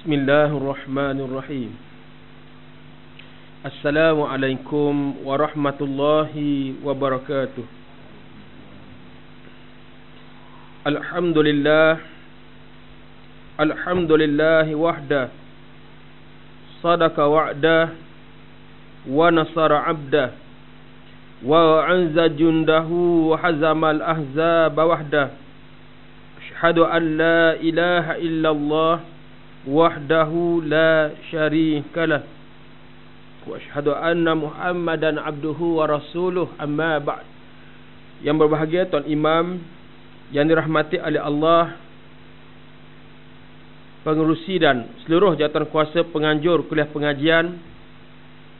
Bismillahirrahmanirrahim. Assalamualaikum warahmatullahi wabarakatuh. Alhamdulillah wahda, sadaqa wa'da, wa nasara 'abda, wa anza jundahu wa hazamal ahzaba wahda. Asyhadu an la ilaha illallah wahdahu la syarikalah, wa asyhadu anna Muhammadan abduhu wa rasuluh, amma ba'd. Yang berbahagia Tuan Imam yang dirahmati oleh Allah, pengerusi dan seluruh jawatan kuasa penganjur kuliah pengajian,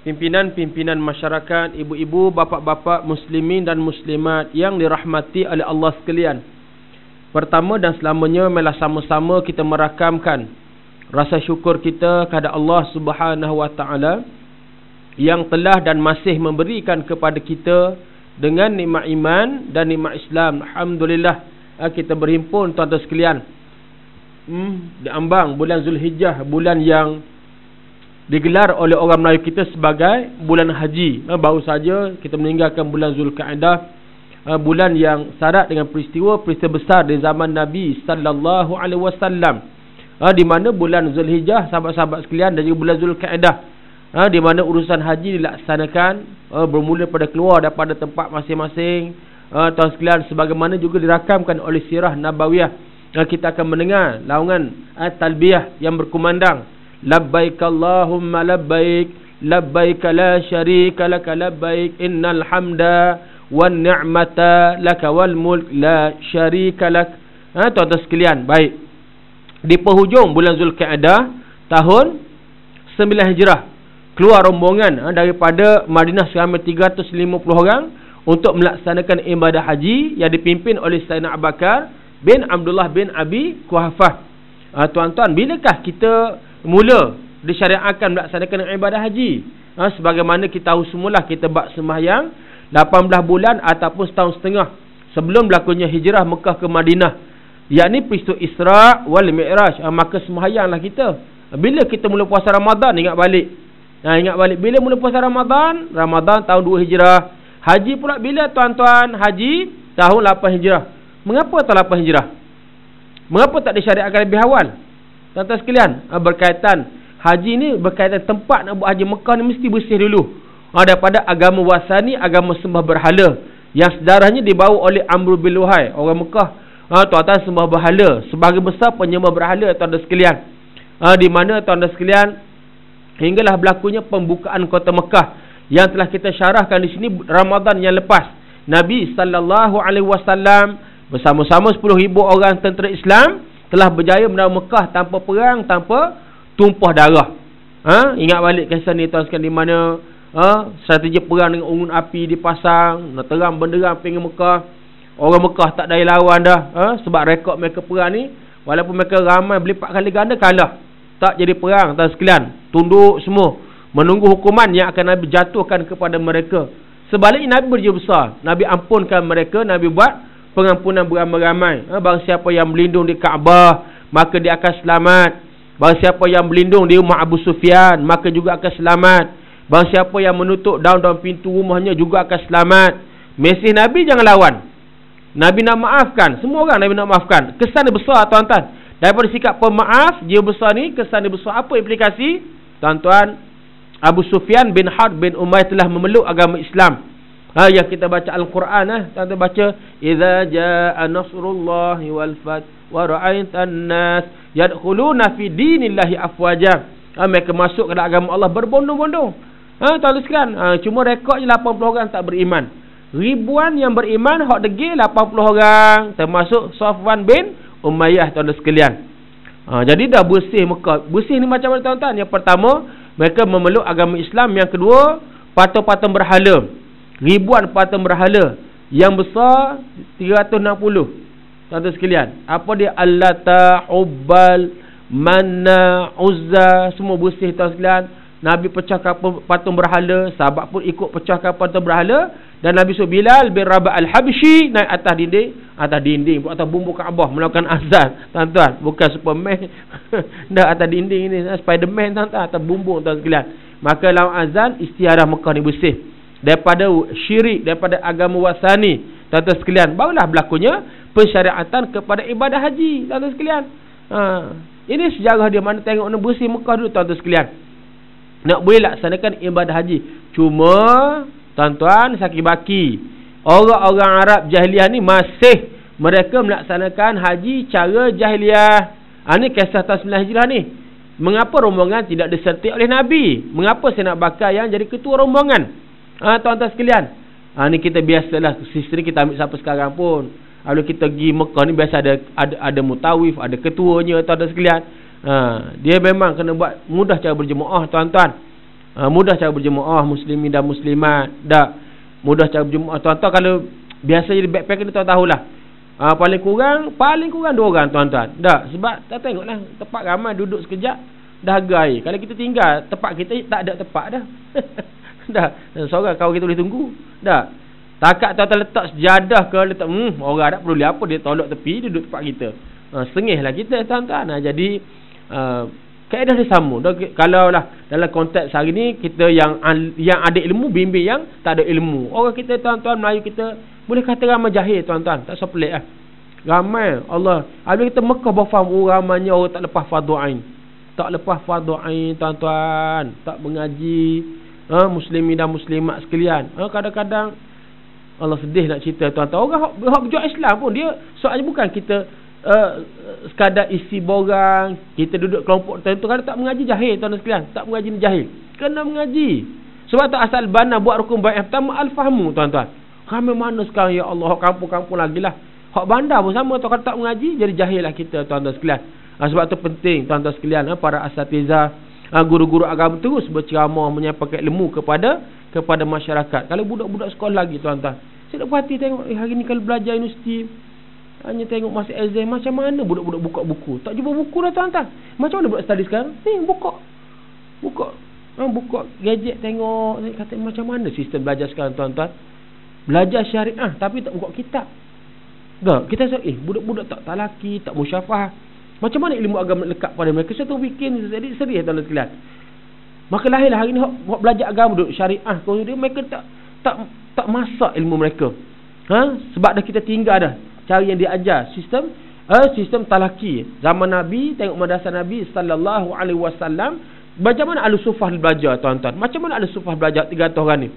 pimpinan-pimpinan masyarakat, ibu-ibu, bapa-bapa muslimin dan muslimat yang dirahmati oleh Allah sekalian. Pertama dan selamanya, marilah sama-sama kita merakamkan rasa syukur kita kepada Allah Subhanahu wa taala yang telah dan masih memberikan kepada kita dengan nikmat iman dan nikmat Islam. Alhamdulillah, kita berhimpun tuan-tuan sekalian di ambang bulan Zulhijjah, bulan yang digelar oleh orang Melayu kita sebagai bulan haji. Baru saja kita meninggalkan bulan Zulkaidah, bulan yang syarat dengan peristiwa besar di zaman Nabi sallallahu alaihi wasallam. Di mana bulan Zulhijjah, sahabat-sahabat sekalian, dan juga bulan Zulkaidah, di mana urusan haji dilaksanakan bermula pada keluar daripada tempat masing-masing. Tuan sekalian, sebagaimana juga dirakamkan oleh sirah nabawiyah, kita akan mendengar laungan talbiyah yang berkumandang, labbaik Allahumma labbaik, labbaik la syarika laka labbaik, innal hamda wan ni'mata laka wal mulk la syarika lak. Tuan-tuan sekalian, baik, di penghujung bulan Zulkaidah tahun 9 Hijrah, keluar rombongan daripada Madinah seramai 350 orang untuk melaksanakan ibadah haji yang dipimpin oleh Sayyidina Abu Bakar bin Abdullah bin Abi Quhafah. Tuan-tuan, bilakah kita mula disyariatkan melaksanakan ibadah haji? Sebagaimana kita tahu semula, kita buat sembahyang 18 bulan ataupun setahun setengah sebelum berlakunya hijrah Mekah ke Madinah, yakni peristiwa Isra' wal Mi'raj. Maka sembahyanglah kita. Bila kita mula puasa Ramadan, ingat balik. Ingat balik, bila mula puasa Ramadan? Ramadan tahun 2 Hijrah. Haji pula bila tuan-tuan? Haji tahun 8 Hijrah. Mengapa tahun 8 Hijrah? Mengapa tak disyariatkan lebih awal? Tuan-tuan sekalian, berkaitan haji ni, berkaitan tempat nak buat haji Mekah ni mesti bersih dulu daripada agama wasani, agama sembah berhala yang sedarahnya dibawa oleh Amr bin Luhai. Orang Mekah, tuan-tuan, sembah berhala, sebagai besar penyembah berhala, tuan-tuan sekalian. Di mana tuan-tuan sekalian, hinggalah berlakunya pembukaan kota Mekah yang telah kita syarahkan di sini Ramadan yang lepas. Nabi sallallahu alaihi wasallam bersama-sama 10,000 orang tentera Islam telah berjaya menang Mekah tanpa perang, tanpa tumpah darah. Ingat balik kisah ni tuan sekalian, di mana strategi perang dengan unggun api dipasang, nak terang benderang pinggir Mekah. Orang Mekah tak daya lawan dah, sebab rekod mereka perang ni, walaupun mereka ramai berlipat kali ganda, kalah. Tak jadi perang, tuan sekalian. Tunduk semua, menunggu hukuman yang akan Nabi jatuhkan kepada mereka. Sebaliknya Nabi berjiwa besar, Nabi ampunkan mereka, Nabi buat pengampunan beramai-ramai. Barang siapa yang berlindung di Kaabah, maka dia akan selamat. Barang siapa yang berlindung di rumah Abu Sufyan, maka juga akan selamat. Barang siapa yang menutup daun-daun pintu rumahnya juga akan selamat. Mesej Nabi jangan lawan. Nabi nak maafkan, semua orang Nabi nak maafkan. Kesan dia besar, tuan-tuan. Daripada sikap pemaaf, jiwa besar ni, kesan dia besar. Apa implikasi? Tuan-tuan, Abu Sufyan bin Harb bin Umayyah telah memeluk agama Islam. Yang kita baca Al-Quran, tuan-tuan baca, idza jaa nasrullahi wal fath wa ra'aitan nas yadkhuluna fi dinillahi afwaja. Mereka masuk ke dalam agama Allah berbondong-bondong. Tuan-tuan sekalian, cuma rekod je 80 orang tak beriman. Ribuan yang beriman, hak degil 80 orang, termasuk Safwan bin Umayyah, tuan-tuan sekalian. Jadi dah bersih Mekah. Bersih ni macam mana, tuan-tuan? Yang pertama, mereka memeluk agama Islam. Yang kedua, patung-patung berhala. Ribuan patung berhala. Yang besar 360. Tuan-tuan sekalian, apa dia? Allata, Ubbal, Manna, Uzza, semua bersih, tuan sekalian. Nabi pecahkan patung berhala, sahabat pun ikut pecahkan patung berhala, Dan Nabi suruh Bilal bin Rabah al-Habsyi naik atas dinding, atas bumbu Kaabah melakukan azan, tuan-tuan. Bukan Superman. Dah atas dinding ni, Spiderman, tuan-tuan, atas bumbu, tuan sekalian. Maka dalam azan istiadah Mekah ni bersih daripada syirik, daripada agama wasani, tuan-tuan sekalian. Barulah berlakunya pensyariatan kepada ibadah haji, tuan-tuan sekalian. Ini sejarah dia. Mana tengok nak bersih Mekah dulu, tuan-tuan sekalian. Nak boleh laksanakan ibadah haji. Cuma tuan-tuan, sakit baki, orang-orang Arab jahiliah ni masih mereka melaksanakan haji cara jahiliah. Ini kisah tahun 9 Hijrah ni. Mengapa rombongan tidak disertai oleh Nabi? Mengapa Sayyidina Abu Bakar yang jadi ketua rombongan? Tuan-tuan sekalian, ni kita biasalah, sistem kita ambil sampai sekarang pun. Kalau kita pergi Mekah ni biasa ada mutawif, ada ketuanya, tuan-tuan sekalian. Dia memang kena buat mudah cara berjemaah, tuan-tuan. Mudah cara berjemaah muslimin dan muslimat. Mudah cara berjemaah, tuan-tuan. Kalau biasa jadi backpacker ni, tuan tahulah. Paling kurang 2 orang, tuan-tuan. Sebab tak tengoklah tempat ramai duduk sekejap dah air. Kalau kita tinggal tempat kita tak ada tempat dah. Seorang kawan kita boleh tunggu. Takat tuan-tuan letak sejadah ke letak orang tak perlu apa, dia tolak tepi duduk tempat kita. Setengah lah kita, tuan-tuan. Jadi kaedah dia sama. Kalau lah dalam konteks hari ni, kita yang ada ilmu bimbing yang tak ada ilmu. Orang kita, tuan-tuan, Melayu kita boleh kata ramai jahil, tuan-tuan. Tak usah pelik lah. Ramai Allah. Habis kita Mekah berfaham ramainya orang tak lepas fardu ain. Tak lepas fardu ain, tuan-tuan. Tak mengaji. Muslimin dan muslimat sekalian. Kadang-kadang Allah sedih nak cerita, tuan-tuan. Orang berjuang Islam pun dia soalnya bukan kita sekadar isi borang, kita duduk kelompok tertentu. Kalau tak mengaji jahil, tuan-tuan sekalian. Tak mengaji ni jahil. Kena mengaji. Sebab tak asal bana buat rukun baik yang pertama al-fahmu, tuan-tuan. Ramai mana sekarang, ya Allah, kampung-kampung lagi lah. Hak bandar pun sama, kalau tak mengaji jadi jahil lah kita, tuan-tuan sekalian. Sebab tu penting, tuan-tuan sekalian, para asatizah, guru-guru agama terus berceramah, menyampaikan ilmu kepada masyarakat. Kalau budak-budak sekolah lagi, tuan-tuan, saya nak perhati tengok hari ni kalau belajar universiti, hanya tengok masa exam, macam mana budak-budak buka buku. Tak jumpa buku dah, tuan-tuan. Macam mana budak study sekarang? Ni buka gadget, tengok. Saya kata macam mana sistem belajar sekarang, tuan-tuan. Belajar syariah tapi tak buka kitab. Kita rasa budak-budak tak talaki, tak musyafahah. Macam mana ilmu agama lekat pada mereka? Saya tu bikin jadi sedih, tuan-tuan sekalian. Maka lahirlah hari ni hok belajar agama duduk syariah. Kalau dia mereka tak masak ilmu mereka. Sebab dah kita tinggal dah cara yang dia ajar, sistem talaki. Zaman Nabi, tengok madrasah Nabi sallallahu alaihi wasallam, macam mana Al-Sufah belajar, tuan-tuan. Macam mana Al-Sufah belajar 300 orang ni?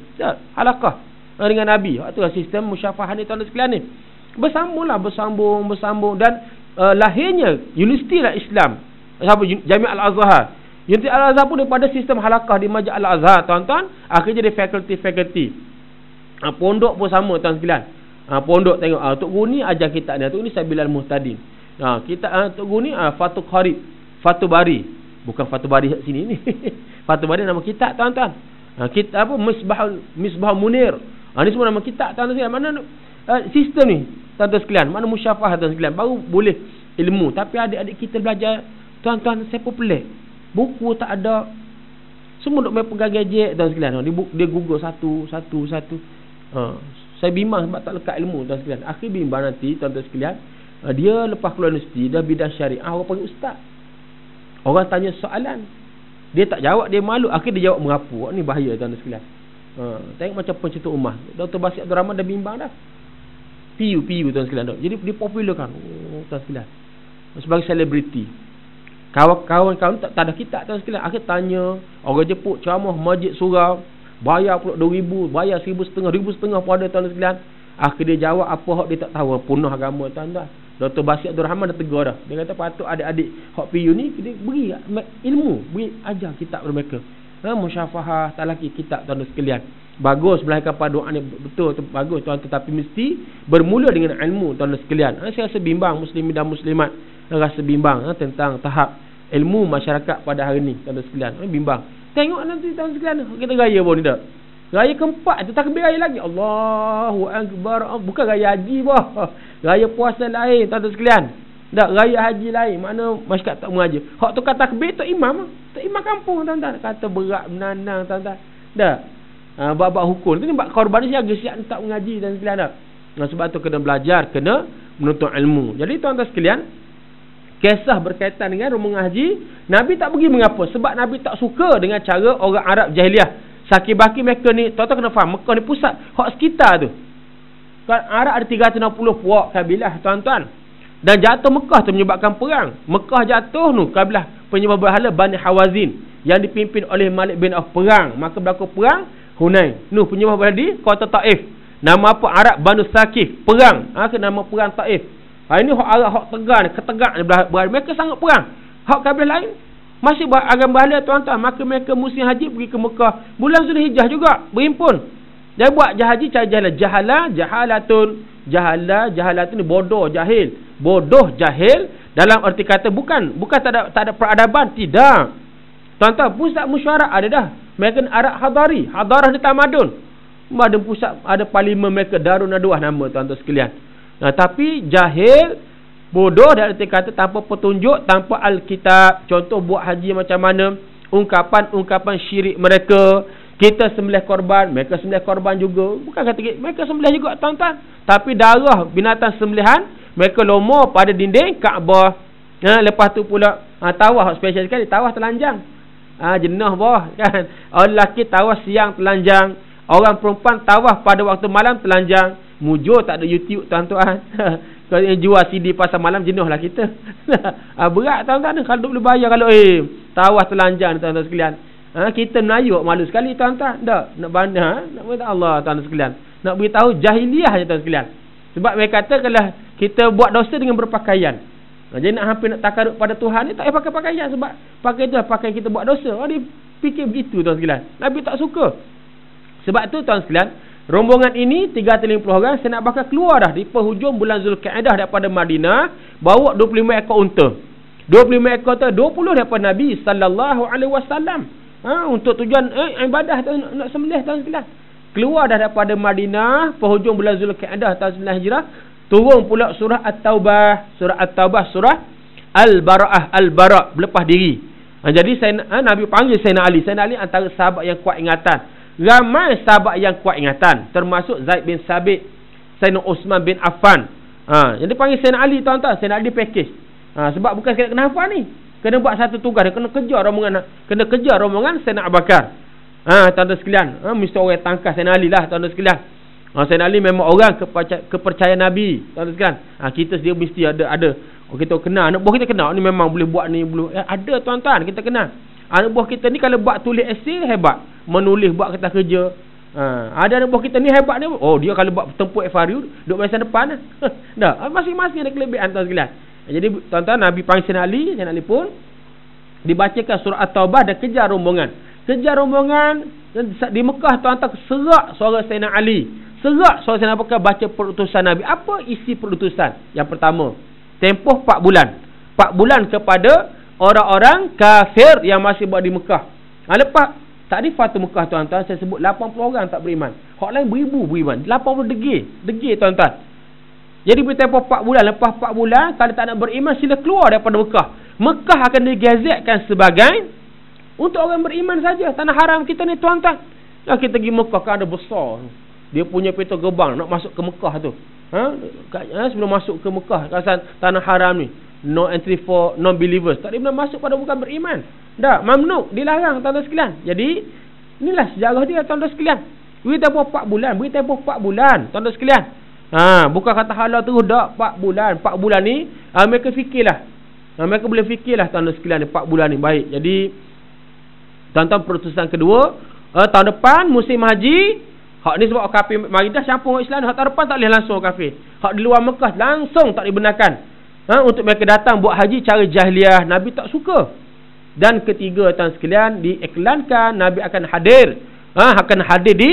Halaqah dengan Nabi. Itulah sistem musyafahah ni, tuan-tuan sekalian ni. Bersambung dan lahirnya universiti lah Islam. Jami' Al-Azhar. Universiti Al-Azhar pun daripada sistem halaqah di Majlis Al-Azhar, tuan-tuan. Akhirnya jadi fakulti. Pondok pun sama, tuan sekalian. Pondok tengok, Tok Guru ni ajar kitab ni. Tok ni Sabilal Muhtadin. Tok Guru ni Fathul Qarib, Fathul Bari. Bukan Fathul Bari kat sini ni. Fathul Bari nama kitab, tuan-tuan. Kitab apa? Misbahul Munir. Ni semua nama kitab, tuan-tuan sekalian. Mana sistem ni, tuan-tuan sekalian? Mana musyafahah, tuan-tuan sekalian? Baru boleh ilmu. Tapi adik-adik kita belajar, tuan-tuan, saya pun pelik. Buku tak ada. Semua duk main pegang gadget, tuan sekalian. Dia Google satu. Saya bimbang sebab tak lekat ilmu, tuan sekalian. Akhir bimbang nanti, tuan-tuan sekalian, dia lepas keluar universiti, dah bidang syariah, orang panggil ustaz. Orang tanya soalan, dia tak jawab, dia malu. Akhir dia jawab merapu. Ni bahaya, tuan sekalian. Tengok macam pencetus ummah. Dr. Basir Abdul Rahman dah bimbang dah. PU tuan sekalian. Jadi dia popular kan, tuan sekalian, sebagai selebriti. Kawan-kawan tak ada kitab, tuan sekalian. Akhir tanya, orang jeput ceramah masjid surau, bayar pula 2,000, bayar 1,500 pun ada, tuan sekalian. Akhir dia jawab apa hak dia tak tahu, punah agama, tuan-tuan. Dr. Basir Abdul Rahman dah tegur dah. Dia kata patut adik-adik hak PU ni dia beri ilmu, beri ajar kitab kepada mereka. Musyafahah, talaki kitab, tuan sekalian. Bagus melahirkan paduan ni, betul, bagus, tuan, tetapi mesti bermula dengan ilmu, tuan sekalian. Saya rasa bimbang muslimin dan muslimat, rasa bimbang tentang tahap ilmu masyarakat pada hari ni, tuan sekalian. Bimbang. Tengok nanti, tuan sekalian, kita raya pun ni dah. Raya keempat tu takbir raya lagi. Allahu Akbar. Bukan raya haji bah. Raya puasa lain, tuan sekalian. Tak, raya haji lain. Mana masyarakat tak mengaji. Hak tukar takbir tu imam. Tak imam kampung, tuan-tuan. Kata berat menanang, tuan-tuan. Tak. Bab-bab hukum tu ni bab korban ni siap tak mengaji dan sekalian dah. Sebab tu kena belajar, kena menuntut ilmu. Jadi tuan-tuan sekalian, kisah berkaitan dengan rombongan haji, Nabi tak pergi mengapa? Sebab Nabi tak suka dengan cara orang Arab jahiliah. Saki-baki mereka ni, tuan-tuan kena faham, Mekah ni pusat hak sekitar tu. Kan Arab ada 360 puak kabilah tuan-tuan. Dan jatuh Mekah tu menyebabkan perang. Mekah jatuh tu kabilah penyembah berhala Bani Hawazin yang dipimpin oleh Malik bin Auf perang. Maka berlaku perang Hunain. Penyembah berhala di kota Taif. Nama apa? Arab Banu Saqif. Perang. Nama perang Taif. Ini hak Arab, hak tegar ni, ketegak ni berhala. Mereka sangat perang. Hak kabilah lain masih agama berhala tuan-tuan. Maka mereka musim haji pergi ke Mekah. Bulan Zulhijjah juga berhimpun. Dia buat haji cara jahalatun. Jahalatun ni bodoh, jahil. Bodoh, jahil dalam arti kata bukan tak ada peradaban, tidak. Tuan-tuan, pusat mesyuarat ada dah. Mereka Arab Hadari, hadarah di tamadun. Ada pusat, ada parlimen mereka, Darun Nadwah nama tuan-tuan sekalian. Tapi jahil, bodoh dalam arti kata tanpa petunjuk, tanpa Alkitab. Contoh buat haji macam mana, ungkapan syirik mereka. Kita sembelih korban, mereka sembelih korban juga. Bukan kata mereka sembelih juga tuan-tuan. Tapi darah binatang sembelihan mereka lomor pada dinding Kaabah. Lepas tu pula tawaf special sekali, tawaf telanjang. Jenah bawah kan. Orang lelaki tawaf siang telanjang, orang perempuan tawaf pada waktu malam telanjang. Mujur tak ada YouTube tuan-tuan. Kalau yang jual CD pasal malam jenuhlah kita. Berat tuan-tuan. Kalau duk boleh bayar kalau tawaf telanjang tuan-tuan sekalian. Kita Melayu malu sekali tuan-tuan. Tak nak bandar, nak beritahu Allah tuan-tuan sekalian. Nak beritahu jahiliah je tuan sekalian. Sebab mereka kata kalau kita buat dosa dengan berpakaian. Jadi nak hampir nak takarut pada Tuhan ni tak payah pakai pakaian, sebab pakai tu pakaian kita buat dosa. Dia fikir begitu tuan sekalian. Nabi tak suka. Sebab tu tuan sekalian, rombongan ini 350 orang saya nak bakal keluar dah di penghujung bulan Zulkaidah daripada Madinah, bawa 25 ekor unta. 25 ekor tu 20 daripada Nabi sallallahu alaihi wasallam. Untuk tujuan ibadah nak sembelih tuan sekalian. Keluar dah daripada Madinah penghujung bulan Zulkaidah tahun 9 Hijrah. Turun pula surah At-Taubah, surah Al-Bara', berlepas diri. Jadi Nabi panggil Sayyidina Ali. Sayyidina Ali antara sahabat yang kuat ingatan. Ramai sahabat yang kuat ingatan, termasuk Zaid bin Sabit, Sayyidina Osman bin Affan. Jadi panggil Sayyidina Ali tuan-tuan. Sayyidina Ali package. Sebab bukan sekadar kena hafal ni, kena buat satu tugas. Dia kena kejar rombongan Sayyidina Abu Bakar. Tuan-tuan sekalian, mesti orang tangkas Sayyidina Ali lah tuan-tuan sekalian. Sayyidina Ali memang orang kepercayaan Nabi tuan-tuan sekalian. Kita dia mesti ada. Kita kenal anak buah kita kenal ni memang boleh buat ni, boleh ada tuan-tuan, kita kenal. Anak buah kita ni kalau buat tulis esei hebat, menulis buat kertas kerja. Ada anak buah kita ni hebat ni. Dia kalau buat tempur FRU duduk masa depan dah. Masing-masing ada kelebihan tuan sekalian. Jadi tuan-tuan, Nabi panggil Sayyidina Ali pun dibacakan surah At-Taubah dan kejar rombongan di Mekah tuan-tuan. Serak suara Sayyidina Ali, serak suara Sayyidina Abu Bakar baca perutusan Nabi. Apa isi perutusan? Yang pertama, tempoh 4 bulan. 4 bulan kepada orang-orang kafir yang masih buat di Mekah. Lepas tadi Fatu Mekah tuan-tuan, saya sebut 80 orang tak beriman. Hak lain beribu beriman. 80 degil tuan-tuan. Jadi bertempoh 4 bulan. Lepas 4 bulan, kalau tak nak beriman, sila keluar daripada Mekah. Mekah akan digazetkan sebagai untuk orang beriman saja. Tanah haram kita ni tuan-tuan. Kita pergi Mekah kan ada besar. Dia punya pintu gerbang nak masuk ke Mekah tu. Sebelum masuk ke Mekah, kawasan tanah haram ni, no entry for non-believers. Tak boleh masuk pada bukan beriman. Dah, mamnuk, dilarang tuan-tuan sekalian. Jadi, inilah sejarah dia tuan-tuan sekalian. Beri tempoh 4 bulan tuan-tuan sekalian. Bukan kata halal terus dah 4 bulan. 4 bulan ni mereka fikirlah. Mereka boleh fikirlah tuan-tuan sekalian ni 4 bulan ni baik. Jadi tuan-tuan, perutusan kedua, tahun depan musim haji. Hak ni sebab kafir mari dah campur Islam. Hak tahun depan tak boleh langsung kafir. Hak di luar Mekah langsung tak dibenarkan. Untuk mereka datang buat haji cara jahiliah. Nabi tak suka. Dan ketiga tuan sekalian, diiklankan Nabi akan hadir. Akan hadir di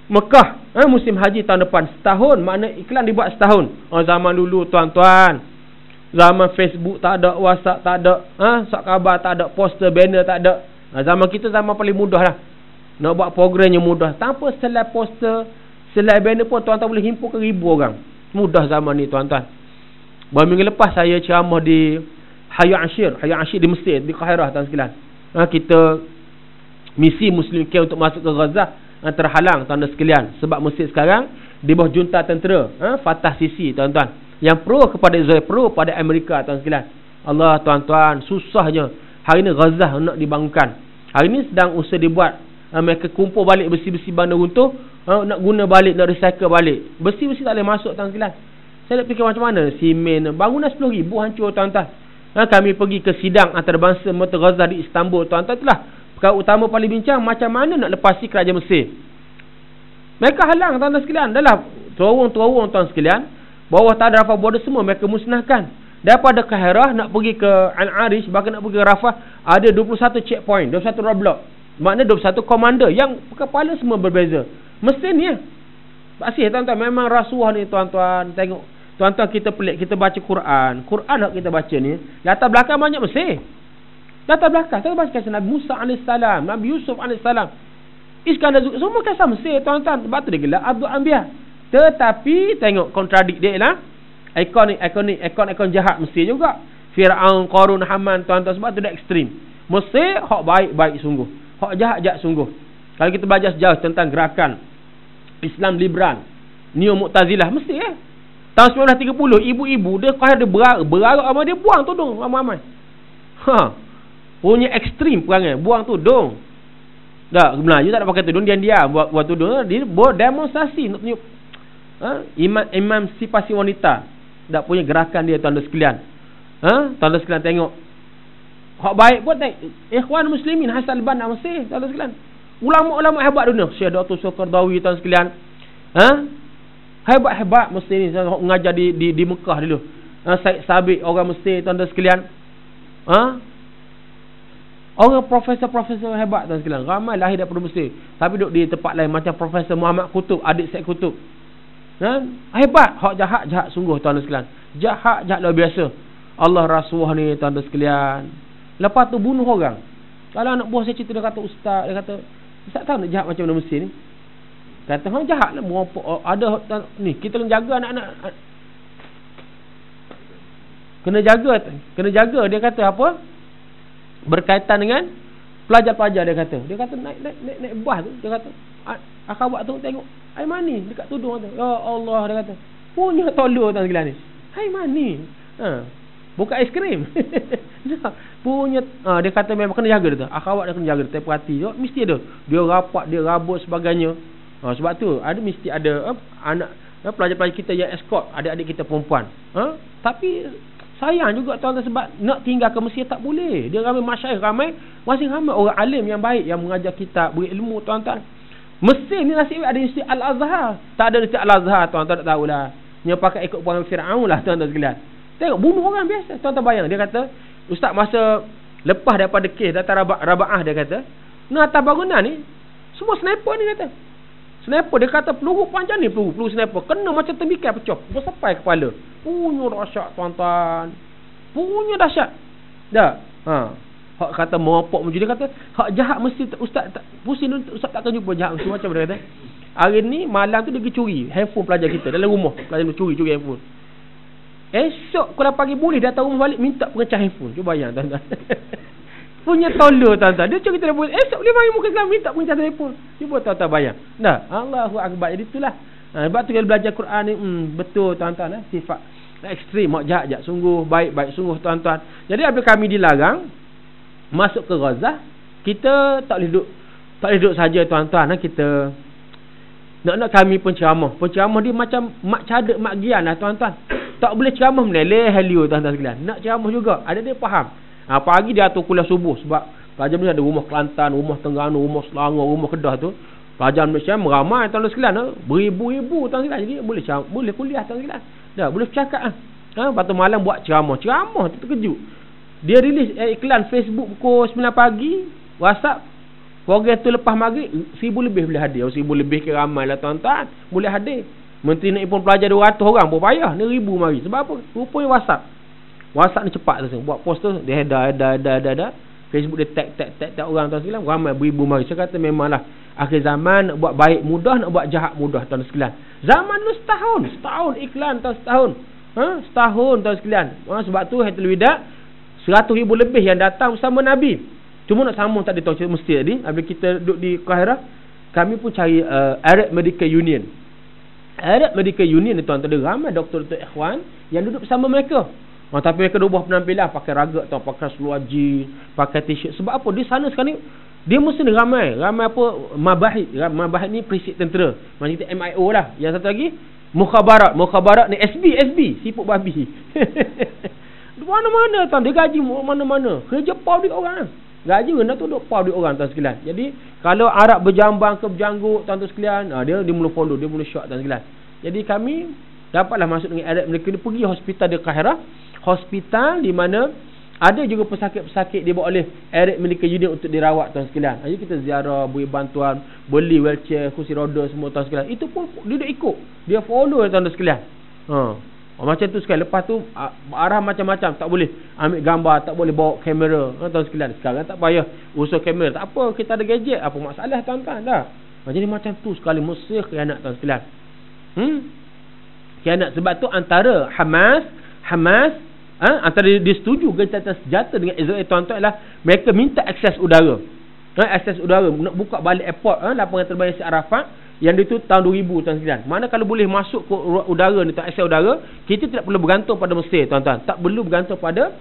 Mekah musim haji tahun depan. Setahun, makna iklan dibuat setahun. Zaman dulu tuan-tuan, zaman Facebook tak ada, WhatsApp tak ada, surat khabar tak ada, poster banner tak ada. Zaman kita zaman paling mudah lah. Nak buat program yang mudah. Tanpa slide poster, slide banner pun tuan-tuan boleh himpunkan 1000 orang. Mudah zaman ni tuan-tuan. Baru minggu lepas saya ceramah di Hayy Ashir di Mesir, di Kahirah tuan sekalian. Kita misi Muslim Care untuk masuk ke Gaza. terhalang tuan-tuan sekalian. Sebab Mesir sekarang di bawah junta tentera Fatah Sisi tuan-tuan, yang pro kepada Israel, pro pada Amerika tuan-tuan sekalian. Allah tuan-tuan, susahnya hari ni Gaza nak dibangunkan. Hari ni sedang usaha dibuat. Mereka kumpul balik besi-besi bandar runtuh, nak guna balik, nak recycle balik. Besi-besi tak boleh masuk tuan-tuan sekalian. Saya nak fikir macam mana simen, bangunan 10,000 hancur tuan-tuan. Kami pergi ke sidang antarabangsa Mata Gaza di Istanbul tuan-tuan. Itulah perkara utama paling bincang, macam mana nak lepasi kerajaan Mesir. Mereka halang tuan-tuan sekalian. Dalam terowong-terowong tuan sekalian, bawah Tanah Rafah border semua mereka musnahkan. Daripada Kairah nak pergi ke Al-Arish, bahkan nak pergi ke Rafah, ada 21 checkpoint, 21 roadblock. Maknanya 21 komander yang kepala semua berbeza. Mesir ni Pasih tuan-tuan, memang rasuah ni tuan-tuan. Tengok tuan-tuan, kita pelik, kita baca Quran. Quran yang kita baca ni, latar belakang banyak Mesir. Latar belakang, kita baca kisah Nabi Musa AS, Nabi Yusuf AS, Iskandar Zulkarnain, semua kisah Mesir tuan-tuan. Sebab tu dia gelar Abdul Anbiya. Tetapi tengok kontradik dia lah. Ikon jahat Mesir juga. Fir'aun, Qarun, Haman tuan-tuan. Sebab tu dia ekstrim. Mesir hak baik-baik sungguh, hak jahat-jahat sungguh. Kalau kita belajar sejarah tentang gerakan Islam liberal, Neo Mu'tazilah Mesir tahun 1930, ibu-ibu dia kau ada berarak sama dia, buang tudung ramai-ramai. Punya ekstrim perangai, buang tudung. Dah Melayu tak nak pakai tudung, dia buat tudung, dia buat demonstrasi nak tunjuk emansipasi wanita. Tak punya gerakan dia tuan-tuan sekalian. Tuan-tuan sekalian tengok. Hak baik buat Ikhwan Muslimin Hasan Banna Mesir tuan-tuan sekalian. Ulama-ulama hebat dunia, Syekh Dr. Sokardawi tuan sekalian. Hebat-hebat Mesir ni, mengajar di Mekah dulu. Syed Sabiq orang Mesir tuan-tuan sekalian. Orang profesor-profesor hebat tuan sekalian. Ramai lahir daripada Mesir, tapi duduk di tempat lain, macam Profesor Muhammad Qutub, adik Syed Qutub. Hebat, hak jahat sungguh tuan-tuan sekalian. Jahat luar biasa. Allah rasuah ni tuan-tuan sekalian. Lepas tu bunuh orang. Kalau anak buah saya cerita, dia kata ustaz, dia kata ustaz tahu nak jahat macam mana Mesir ni. Kata hang jahat lah, ada ni kita kena jaga anak-anak. Kena jaga dia kata apa? Berkaitan dengan pelajar-pelajar dia kata naik bas tu, dia kata akhwat tu tengok air mani dekat tudung tu. Ya Allah, dia kata punya tolol tuan sekalian ni. Air mani. Bukan aiskrim. Punya dia kata memang kena jaga dia tu. Akhwat dia kena jaga dia, perhati. Mesti ada. Dia rapat, dia rabut sebagainya. Sebab tu mesti ada anak pelajar-pelajar kita yang escort adik-adik kita perempuan. Tapi sayang juga tuan-tuan, sebab nak tinggal ke Mesir tak boleh. Dia ramai masyayikh, masih ramai orang alim yang baik yang mengajar kitab, berilmu tuan-tuan. Mesir ni nasib ada Institut Al-Azhar. Tak ada Institut Al-Azhar tuan-tuan, tak tahulah. Yang pakai ikut perangai Fir'aun lah tuan-tuan sekalian. Tengok bunuh orang biasa. Tuan-tuan bayang, dia kata ustaz masa lepas daripada kes data Raba'ah, dia kata nak atas bangunan ni semua sniper ni, kata sniper, dia kata peluru panjang ni, peluru sniper kena macam tembikai pecah, bersampai kepala. Punya dahsyat tuan-tuan, punya dahsyat. Dah hak kata meropok macam dia kata hak jahat mesti ustaz tak pusing, ustaz takkan jumpa jahat mesti macam dia kata. Hari ni malam tu dia pergi curi handphone pelajar kita dalam rumah. Pelajar curi handphone. Esok kalau pagi boleh datang rumah balik minta pengecah handphone. Cuba bayang tuan-tuan. Punya tolol tuan-tuan. Dia cakap kita dah boleh. Esok boleh mari muka Islam minta pengecah handphone. Cuba tuan-tuan bayang. Dah, Allahu akbar. Jadi itulah. Sebab tu kalau belajar Quran ni betul tuan-tuan, sifat ekstrim, mak jahat sungguh, baik sungguh tuan-tuan. Jadi apabila kami dilarang masuk ke Gaza, kita tak boleh duduk saja tuan-tuan. Kita nak kami penceramah dia macam mak cadat, mak gian lah tuan-tuan. Tak boleh ceramah meleleh halio tuan-tuan sekalian. Nak ceramah juga, ada dia faham. Pagi dia atur kuliah subuh, sebab pelajar Malaysia ada rumah Kelantan, rumah Terengganu, rumah Selangor, rumah Kedah tu. Pelajar Malaysia meramai tuan-tuan sekalian, beribu-ribu tuan-tuan sekalian. Jadi boleh kuliah tuan-tuan sekalian. Dah boleh bercakap lepas tu malam buat ceramah tu terkejut. Dia rilis iklan Facebook pukul 9 pagi, WhatsApp program tu lepas maghrib 1,000 lebih boleh hadir. 1,000 lebih ke ramai lah tuan-tuan, boleh hadir. Menteri nak impun pelajar 200 orang pun payah, ni 1,000 mari. Sebab apa? Rupanya WhatsApp ni cepat tu. Buat post tu dia header. Facebook dia tag orang tuan sekalian, ramai beribu mari. Saya kata memanglah akhir zaman, nak buat baik mudah, nak buat jahat mudah tuan sekalian. Zaman lu setahun iklan tuan, setahun tuan sekalian. Sebab tu Haitul Wida 100,000 lebih yang datang bersama Nabi. Cuma nak sambung tak ada tahu mesti tadi. Apabila kita duduk di Kairah, kami pun cari Arab Medical Union. Arab Medical Union ni tuan-tuan, ada ramai doktor-doktor ikhwan yang duduk bersama mereka. Tapi mereka ubah penampilan, pakai ragak tau, pakai seluar jeans, pakai t-shirt. Sebab apa? Di sana sekarang ni dia mesti ramai apa, mabahid ni perisik tentera. Macam kita MIO lah. Yang satu lagi mukhabarat ni SB siput babi. Mana-mana tuan, dia gaji mana-mana. Kerja pau duit orang. Gaji rendah tu duk pau duit orang tuan sekalian. Jadi kalau Arab berjambang ke berjanggut tuan sekalian, dia mula follow, dia mula shock tuan sekalian. Jadi kami dapatlah masuk dengan Arab mereka ni, pergi hospital di Kahirah, hospital di mana ada juga pesakit-pesakit dia bawa oleh Arab Medical Union untuk dirawat tuan sekalian. Jadi kita ziarah, beri bantuan, beli wheelchair, kursi roda semua tuan sekalian. Itu pun dia duk ikut, dia follow tuan sekalian. Macam tu sekali. Lepas tu arah macam-macam, tak boleh ambil gambar, tak boleh bawa kamera tuan sekalian. Sekarang tak payah usul kamera, tak apa, kita ada gadget, apa masalah tuan-tuan dah. Jadi macam tu sekali, mesti khianat tuan sekalian. Khianat. Sebab tu antara Hamas antara dia setuju gencatan senjata dengan Israel tuan-tuan ialah mereka minta akses udara. Akses udara nak buka balik airport, lapangan terbang Yasir Arafat yang itu tahun 2000 tuan sekalian. Mana kalau boleh masuk ke udara ni, akses udara, kita tidak perlu bergantung pada Mesir tuan-tuan. Tak perlu bergantung pada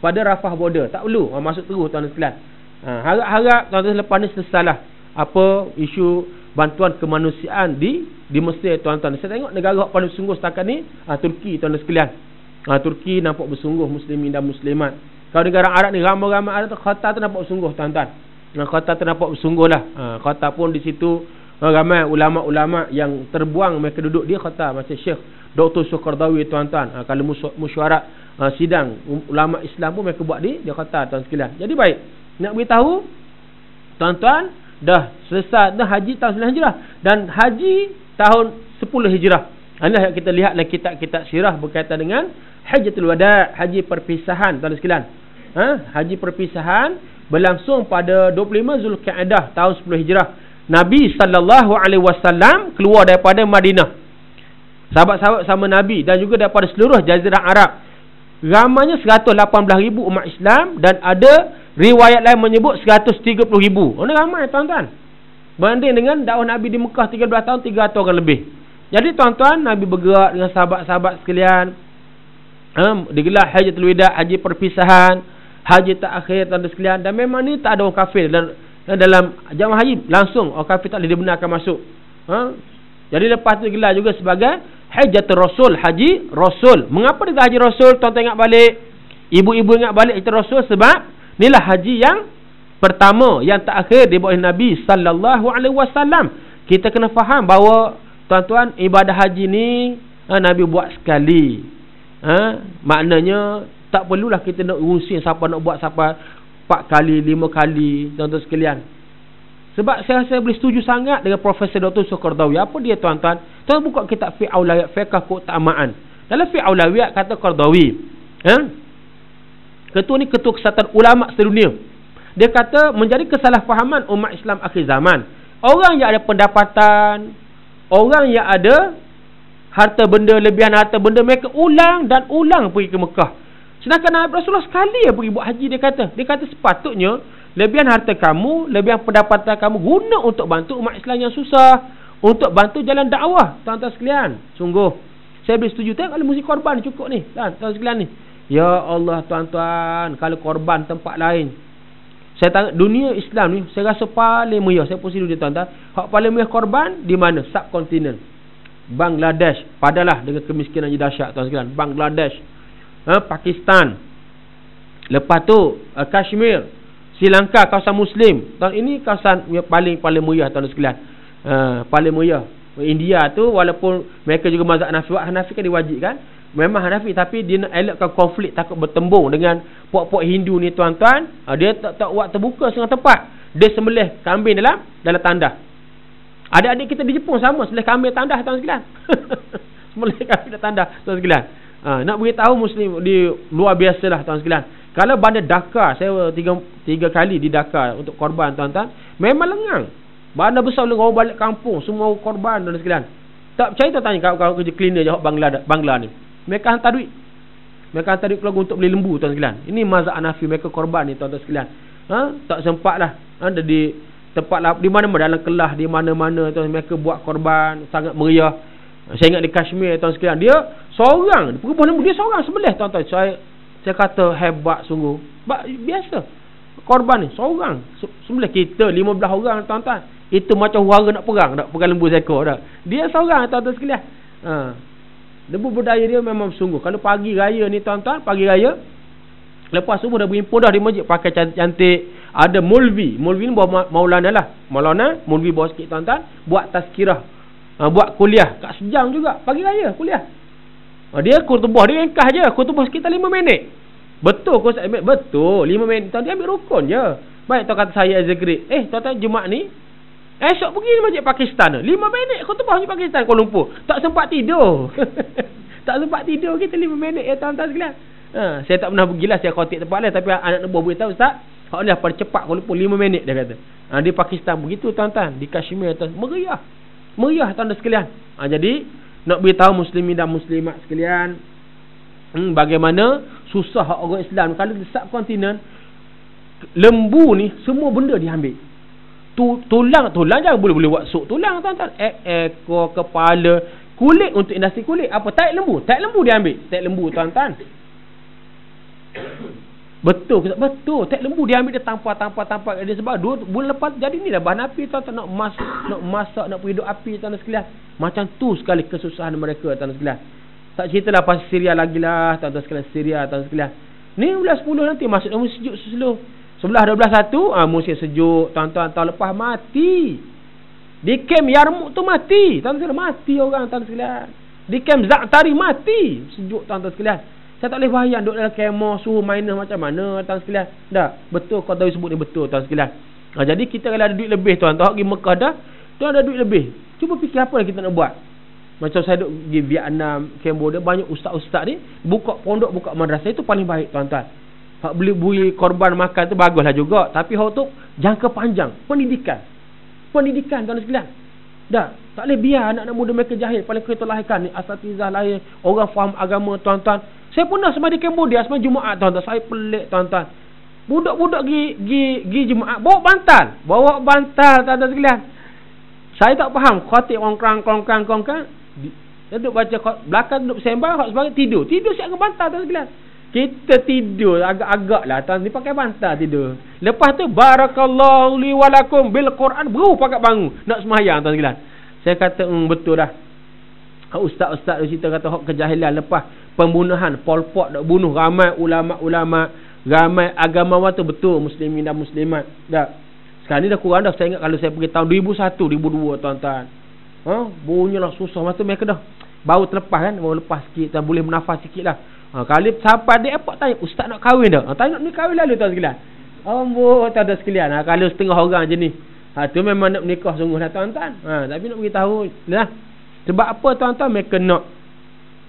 Rafah border, tak perlu. Masuk terus tuan sekalian. Harap tuan-tuan lepas ni selesailah apa isu bantuan kemanusiaan di Mesir tuan-tuan. Saya tengok negara yang paling sungguh setakat ni Turki tuan sekalian. Turki nampak bersungguh, muslimin dan muslimat. Kalau negara Arab ni ramai-ramai Arab tu, Qatar tu nampak bersungguh tuan-tuan. Qatar tu nampak bersungguh lah. Qatar pun di situ ramai ulama-ulama yang terbuang mereka duduk dia Qatar, macam Syekh Dr. Qardawi tuan-tuan. Kalau mesyuarat sidang ulama Islam pun mereka buat di Qatar tuan sekalian. Jadi baik, nak beritahu tuan-tuan, dah selesai dah haji tahun 9 Hijrah dan haji tahun 10 Hijrah. Inilah yang kita lihat dalam kitab-kitab sirah berkaitan dengan Hajjatul Wada', haji perpisahan tuan sekalian. Haji perpisahan berlangsung pada 25 Zulkaidah tahun 10 Hijrah. Nabi SAW keluar daripada Madinah. Sahabat-sahabat sama Nabi dan juga daripada seluruh Jazirah Arab. Ramanya 118,000 umat Islam dan ada riwayat lain menyebut 130,000. Ini ramai tuan-tuan. Banding dengan dakwah Nabi di Mekah 13 tahun, 300 orang lebih. Jadi tuan-tuan, Nabi bergerak dengan sahabat-sahabat sekalian. Digelar Hajjatul Wada', haji perpisahan, haji takhir tuan-tuan sekalian. Dan memang ni tak ada orang kafir dalam jamaah haji, langsung orang kafir tak boleh dibenarkan masuk. Jadi lepas tu digelar juga sebagai Hajjatul Rasul, haji Rasul. Mengapa dia haji Rasul? Tuan-tuan ingat balik, ibu-ibu ingat balik Hajjatul Rasul sebab inilah haji yang pertama, yang terakhir dibuat oleh Nabi SAW. Kita kena faham bahawa tuan-tuan, ibadah haji ni Nabi buat sekali. Maknanya tak perlulah kita nak urusin siapa nak buat siapa 4 kali, 5 kali tuan-tuan sekalian. Sebab saya boleh setuju sangat dengan Profesor Dr. Qardawi. Apa dia tuan-tuan? Tuan buka kitab Fiqh Aulawiyat, Fiqh Keutamaan. Dalam Fiqh Aulawiyat kata Qardawi, ketua ni ketua Kesatuan Ulama Sedunia. Dia kata menjadi kesalahfahaman umat Islam akhir zaman. Orang yang ada pendapatan, orang yang ada harta benda, lebihan harta benda, mereka ulang dan ulang pergi ke Mekah. Sedangkan Nabi Rasulullah sekali yang pergi buat haji. Dia kata sepatutnya lebihan harta kamu, lebihan pendapatan kamu guna untuk bantu umat Islam yang susah, untuk bantu jalan dakwah tuan-tuan sekalian. Sungguh saya boleh setuju. Tengok kalau mesti korban cukup ni tuan-tuan sekalian ni. Ya Allah tuan-tuan, kalau korban tempat lain, saya tengok dunia Islam ni, saya rasa paling meriah. Saya pun dulu dia tuan-tuan, hak paling meriah korban di mana? Subkontinen Bangladesh. Padalah dengan kemiskinan yang dahsyat tuan sekalian. Bangladesh, Pakistan, lepas tu Kashmir, Sri Lanka, kawasan Muslim. Ini kawasan yang paling meriah tuan sekalian. Paling meriah. India tu walaupun mereka juga mazhab Hanafi, Hanafi kan diwajibkan, memang Hanafi, tapi dia nak elakkan konflik, takut bertembung dengan puak-puak Hindu ni tuan-tuan. Dia tak buat terbuka setengah tempat. Dia sembelih kambing dalam tandas. Adik-adik kita di Jepun sama, sembelih kambing tandas tuan sekalian. Sembelih kambing dalam tandas tuan sekalian. Nak beritahu Muslim di luar biasalah tuan sekalian. Kalau bandar Dhaka, saya tiga kali di Dhaka untuk korban tuan-tuan, memang lengang. Bandar besar lengang, orang balik kampung semua korban tuan sekalian. Tak percaya tak tanya kawan-kawan kerja cleaner jawab Bangla ni. Mereka hantar duit. Mereka hantar duit keluarga untuk beli lembu tuan sekalian. Ini mazhab Hanafi, mereka korban ni tuan-tuan sekalian. Tak sempat lah. tempat di mana-mana dalam kelas, di mana-mana tuan, mereka buat korban sangat meriah. Saya ingat di Kashmir tuan sekalian, dia seorang, perubahan lembu dia seorang sembelih tuan-tuan. Saya kata hebat sungguh. Biasa. Korban ni seorang sembelih, kita 15 orang tuan-tuan. Itu macam warga nak perang lembu seekor dah. Dia seorang tuan-tuan sekalian. Lembu budaya dia memang sungguh. Kalau pagi raya ni tuan-tuan, pagi raya lepas subuh dah berhimpun dah di masjid pakai cantik-cantik. Ada Molvi ni bawa Maulana lah. Maulana, Molvi bawa sikit tuan-tuan, buat tazkirah. Buat kuliah kat sejam juga pagi raya kuliah. Dia khutbah dia ringkas je, khutbah sekitar 5 minit. Betul betul 5 minit tuan, dia ambil rukun je. Baik tuan kata saya exaggerate. Tuan-tuan Jumaat ni esok pergi masjid Pakistan 5 minit khutbah di Pakistan, Kuala Lumpur. Tak sempat tidur. Tak sempat tidur kita 5 minit ya tuan-tuan sekalian. Saya tak pernah pergilah, saya khotib tempat lain, tapi anak buah beritahu Ustaz, hak ni pada cepat Kuala Lumpur 5 minit dia kata. Di Pakistan begitu tuan-tuan, di Kashmir tuan, meriah tuan-tuan sekalian. Jadi nak beritahu muslimin dan muslimat sekalian, bagaimana susah orang Islam kalau di subkontinen. Lembu ni semua benda diambil. Tulang jangan boleh buat sup tulang tuan-tuan. Ekor, kepala, kulit untuk industri kulit. Apa taik lembu diambil. Taik lembu tuan-tuan. Betul, taik lembu diambil, dia tampar dia, sebab 2 bulan lepas jadi ni dah bahan api tuan-tuan, nak masak, nak pergi hidup api tuan-tuan sekalian. Macam tu sekali kesusahan mereka tuan-tuan sekalian. Tak ceritalah pasal Syria lagi lah tuan-tuan sekalian, Syria tuan-tuan sekalian. Ni bulan 10 nanti masuk dalam sejuk slow. 11, 12, 1 musim sejuk tuan-tuan. Tahun lepas mati di kem Yarmouk tu, mati tuan-tuan sekalian, mati orang tuan-tuan sekalian. Di kem Za'atari mati sejuk tuan-tuan sekalian. Saya tak boleh bayang duduk dalam kemah suhu minus macam mana tuan sekalian. Dah, betul kau tahu sebut ni betul tuan sekalian. Jadi kita kalau ada duit lebih tuan pergi Mekah dah, tuan ada duit lebih. Cuba fikir apa yang kita nak buat. Macam saya duduk pergi Vietnam, Cambodia, banyak ustaz-ustaz ni buka pondok, buka madrasah, itu paling baik tuan-tuan. Hak beli korban makan tu baguslah juga, tapi hak tu jangka panjang, pendidikan tuan sekalian. Dah, tak boleh biar anak-anak muda mereka jahil. Paling kita lahirkan ni asatizah lahir, orang faham agama tuan-tuan. Saya pernah sembah di Cambodia, sembah Jumaat tuan-tuan. Saya pelik tuan-tuan. Budak-budak pergi Jumaat bawa bantal tuan-tuan sekalian. Saya tak faham. Khatib kongkang. Dia duduk baca, belakang duduk sembah, hak sebagai tidur siap dengan bantal tuan sekalian. Kita tidur agak-agak lah tuan, ni pakai bantal tidur. Lepas tu barakallahu li walakum bil Quran, baru pakai bangun nak sembahyang tuan sekalian. Saya kata betul dah. Ustaz-ustaz cerita kata hak kejahilan lepas pembunuhan Pol Pot nak bunuh ramai ulama-ulama, ramai agamawan tu, betul muslimin dan muslimat. Dah. Sekarang ni dah kurang dah. Saya ingat kalau saya pergi tahun 2001, 2002 tuan-tuan. Bunyilah susah masa mereka dah baru terlepas kan, baru lepas sikit dan boleh menafas sikitlah. Kali sampai di airport tanya, ustaz nak kahwin dah? Tanya ni kahwin lalu tuan sekalian. Tak ada sekalian. Kalau setengah orang je ni. Tu memang nak menikah sungguh dah tuan-tuan. Tapi nak beritahu lah. Sebab apa tuan-tuan, mereka nak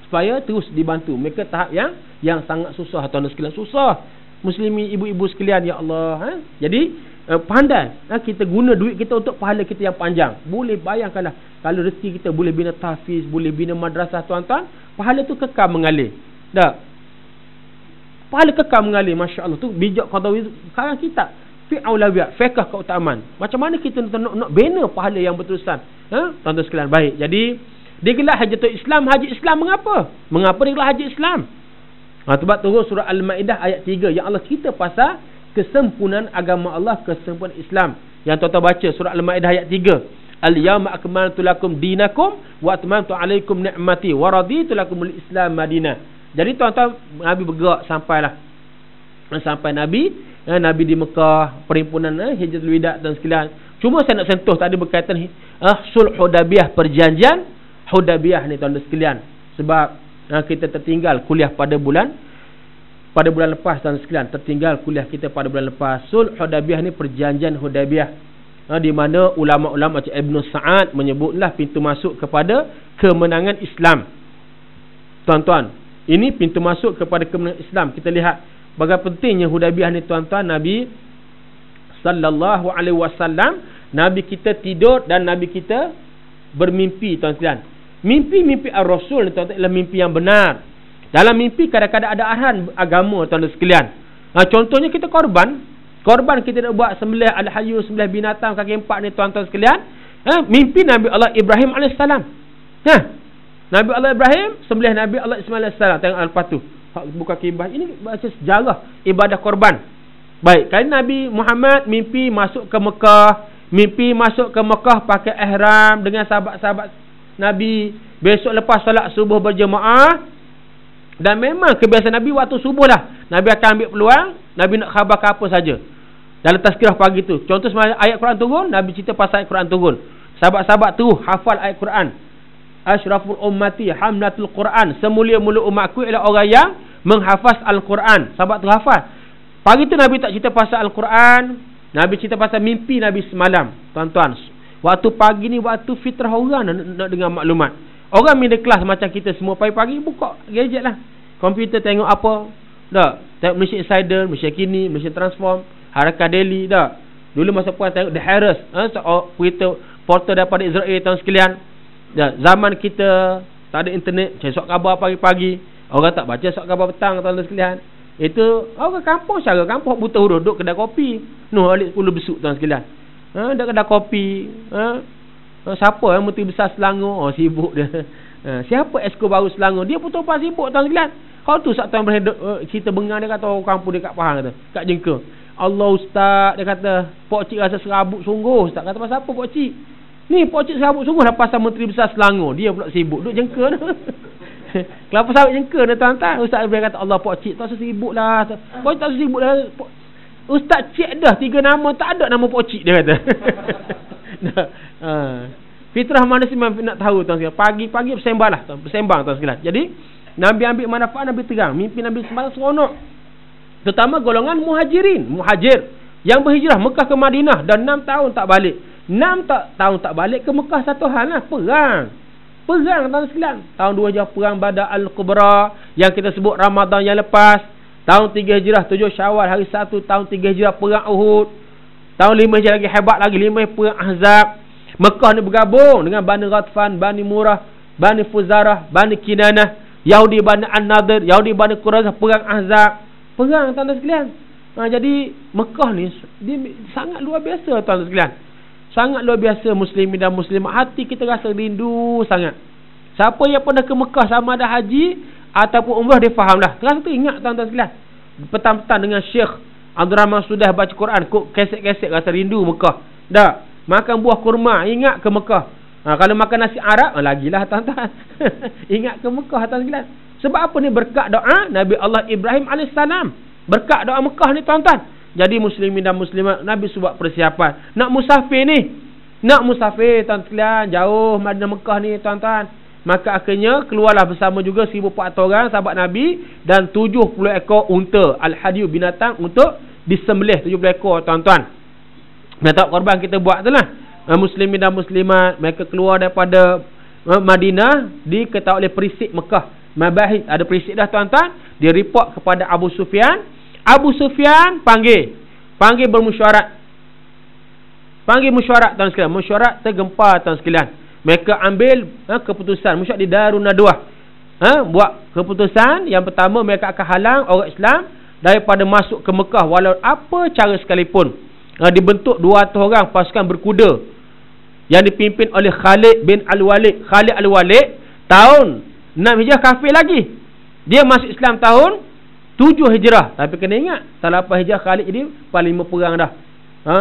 supaya terus dibantu. Mereka tahap yang sangat susah tuan-tuan sekalian. Susah. Muslimi ibu-ibu sekalian, ya Allah. Jadi pandai kita guna duit kita untuk pahala kita yang panjang. Boleh bayangkanlah kalau rezeki kita boleh bina tahfiz, boleh bina madrasah tuan-tuan, pahala tu kekal mengalir. Dah. Pahala kekal mengalir, masya-Allah. Tu bijak Qadawi sekarang kita fi aulawiyat, fiqh keutamaan. Macam mana kita nak bina pahala yang berterusan? Tuan-tuan sekalian, baik. Jadi digelar Hajatul Islam, haji Islam mengapa? Mengapa digelar haji Islam? Sebab turun surah Al-Maidah ayat 3 yang Allah cerita pasal kesempurnaan agama Allah, kesempurnaan Islam. Yang tuan-tuan baca surah Al-Maidah ayat 3. Al-yawma akmaltu lakum dinakum wa atmamtu alaikum ni'mati wa raditu lakumul Islam madinah. Jadi tuan-tuan, Nabi bergerak sampai Nabi di Mekah, perhimpunan Hijratul Wida dan sekalian. Cuma saya nak sentuh tadi berkaitan sulh Hudaybiyah, perjanjian Hudaybiyah ni tuan-tuan sekalian. Sebab kita tertinggal kuliah pada bulan lepas tuan sekalian, tertinggal kuliah kita pada bulan lepas. Sulh Hudaybiyah ni perjanjian Hudaybiyah, di mana ulama-ulama macam Ibn Sa'ad menyebutlah pintu masuk kepada kemenangan Islam. Tuan-tuan, ini pintu masuk kepada kemenangan Islam. Kita lihat bagaimana pentingnya Hudaybiyah ni tuan-tuan. Nabi sallallahu alaihi wasallam, Nabi kita tidur dan Nabi kita bermimpi tuan sekalian. Mimpi Ar-Rasul tuan-tuan adalah mimpi yang benar. Dalam mimpi kadang-kadang ada arahan agama tuan-tuan sekalian. Contohnya kita korban Korban kita nak buat sembelih al-hayyu, sembelih binatang kaki empat ni tuan-tuan sekalian. Mimpi Nabi Allah Ibrahim AS. Nabi Allah Ibrahim sembelih Nabi Allah Ismail AS. Tengok lepas tu buka kibah. Ini baca sejarah ibadah korban. Baik, kali Nabi Muhammad mimpi masuk ke Mekah. Mimpi masuk ke Mekah pakai ihram dengan sahabat-sahabat Nabi. Besok lepas solat subuh berjemaah. Dan memang kebiasaan Nabi waktu subuh lah, Nabi akan ambil peluang, Nabi nak khabar ke apa saja dalam tazkirah pagi tu. Contoh semalam ayat Quran turun, Nabi cerita pasal ayat Quran turun. Sahabat-sahabat tu hafal ayat Quran. Asyraful ummati hamlatul Quran. Semulia-mulia umatku ialah orang yang menghafaz Al-Quran. Sahabat tu hafal. Pagi tu Nabi tak cerita pasal Al-Quran. Nabi cerita pasal mimpi Nabi semalam. Tuan-tuan, waktu pagi ni waktu fitrah orang nak dengar maklumat. Orang middle class macam kita semua pagi-pagi buka gadget lah. Komputer tengok apa. Tak? Tengok Malaysia Insider, Malaysia Kini, Malaysia Transform, Harakah Daily. Tak? Dulu masa puan tengok The Harris. Berita portal daripada Israel tahun sekalian. Tak? Zaman kita tak ada internet, cari surat khabar pagi-pagi. Orang tak baca surat khabar petang tahun sekalian. Itu orang kampung secara kampung buta huruf duduk kedai kopi. Nuh alik 10 besuk tahun sekalian. Duduk kedai kopi. Siapa yang Menteri Besar Selangor? Sibuk dia. Siapa esko baru Selangor? Dia pun tuan sibuk tahun sekalian. Kau tu satu yang cerita bengar, dia kata orang kampung dia kat Pahang kata, kat Jengka. Allah Ustaz, dia kata Pok Cik rasa serabut sungguh. Ustaz kata pasal apa Pok Cik? Ni Pok Cik serabut sungguh dah pasal Menteri Besar Selangor. Dia pula sibuk duduk Jengka tu. Kelapa sawit Jengka dia tuan-tuan. Ustaz dia kata Allah Pok Cik tak sibuk lah. Pok Cik tak sibuk lah. Ustaz Cik dah 3 nama, tak ada nama Pok Cik dia kata. Fitrah manusia nak tahu tuan sekalian. Pagi-pagi bersembang lah, bersembang tuan sekalian. Jadi Nabi ambil manfaat, Nabi terang. Mimpi Nabi semalam seronok. Terutama golongan muhajir yang berhijrah Mekah ke Madinah dan 6 tahun tak balik. 6 tahun tak balik ke Mekah satu hal lah, perang tuan sekalian. Tahun 2 Hijrah perang Badar Al-Kubra yang kita sebut Ramadan yang lepas. Tahun 3 Hijrah 7 Syawal hari 1. Tahun 3 Hijrah perang Uhud. Tahun 5 Hijrah lagi hebat lagi, 5 Hijrah perang Ahzab. Mekah ni bergabung dengan Bani Ghatfan, Bani Murrah, Bani Fuzarah, Bani Kinanah, Yahudi Bani An-Nadir, Yahudi Bani Quraizah, perang Ahzab. Perang tuan-tuan sekalian. Jadi Mekah ni dia sangat luar biasa tuan-tuan sekalian. Sangat luar biasa muslimin dan muslimat. Hati kita rasa rindu sangat. Siapa yang pernah ke Mekah sama ada haji ataupun umrah dia faham lah. Terasa teringat tuan-tuan sekalian. Petang-petang dengan Syekh Abdul Rahman sudah baca Quran, kok kesek-kesek rasa rindu Mekah. Tak? Makan buah kurma, ingat ke Mekah. Kalau makan nasi Arab, lagilah tuan-tuan. Ingat ke Mekah tuan sekalian. Sebab apa ni? Berkat doa Nabi Allah Ibrahim AS. Berkat doa Mekah ni tuan-tuan. Jadi muslimin dan muslimat, Nabi buat persiapan. Nak musafir ni. Nak musafir tuan sekalian, jauh Madinah Mekah ni tuan-tuan. Maka akhirnya keluarlah bersama juga 1,400 orang sahabat Nabi dan 70 ekor unta. Al-Hadiyu binatang untuk disembelih 70 ekor tuan-tuan. Minta korban kita buat tu lah. Muslimin dan muslimat, mereka keluar daripada Madinah diketahui oleh perisik Mekah. Mabahid ada perisik dah tuan-tuan. Dia report kepada Abu Sufyan. Abu Sufyan panggil bermesyuarat. Panggil mesyuarat tuan sekalian. Mesyuarat tergempar tuan sekalian. Mereka ambil keputusan mesyuarat di Darun Nadwah. Buat keputusan yang pertama, mereka akan halang orang Islam daripada masuk ke Mekah walau apa cara sekalipun. Dibentuk 200 orang pasukan berkuda yang dipimpin oleh Khalid bin Al-Walid. Khalid Al-Walid tahun 6 Hijrah kafir lagi. Dia masuk Islam tahun 7 Hijrah. Tapi kena ingat, tahun 8 Hijrah Khalid ini panglima perang dah.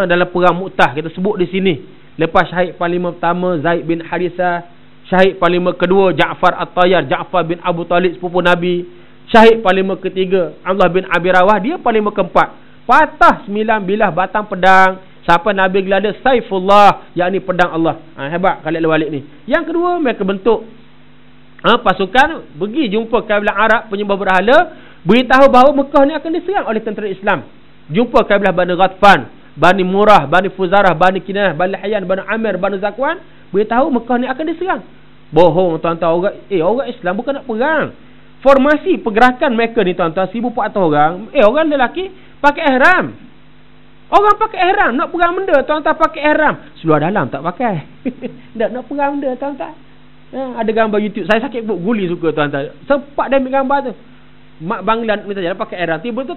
Dalam perang Mu'tah kita sebut di sini. Lepas syahid panglima pertama Zaid bin Harithah, syahid panglima kedua Ja'far At-Tayyar, Ja'far bin Abu Talib sepupu Nabi, syahid panglima ketiga Abdullah bin Abi Rawah, dia panglima keempat. Patah 9 bilah batang pedang sampai Nabi gelar dia Saifullah, yakni pedang Allah. Hebat Khalid Al-Walid ni. Yang kedua, mereka bentuk pasukan pergi jumpa kabilah Arab penyembah berhala, beritahu bahawa Mekah ni akan diserang oleh tentera Islam. Jumpa kabilah Bani Ghatfan, Bani Murrah, Bani Fuzarah, Bani Kinanah, Bani Hayyan, Bani Amir, Bani Zakwan, beritahu Mekah ni akan diserang. Bohong tuan-tuan. Orang Islam bukan nak perang. Formasi pergerakan mereka ni tuan-tuan 1,400 orang. Orang lelaki pakai ihram. Orang pakai ihram nak perang benda tuan-tuan, pakai ihram. Seluar dalam tak pakai. nak perang benda tuan-tuan. Ada gambar YouTube. Saya sakit guli suka tuan-tuan. Sempat dia ambil gambar tu. mak banglan minta jalan pakai air tiba tu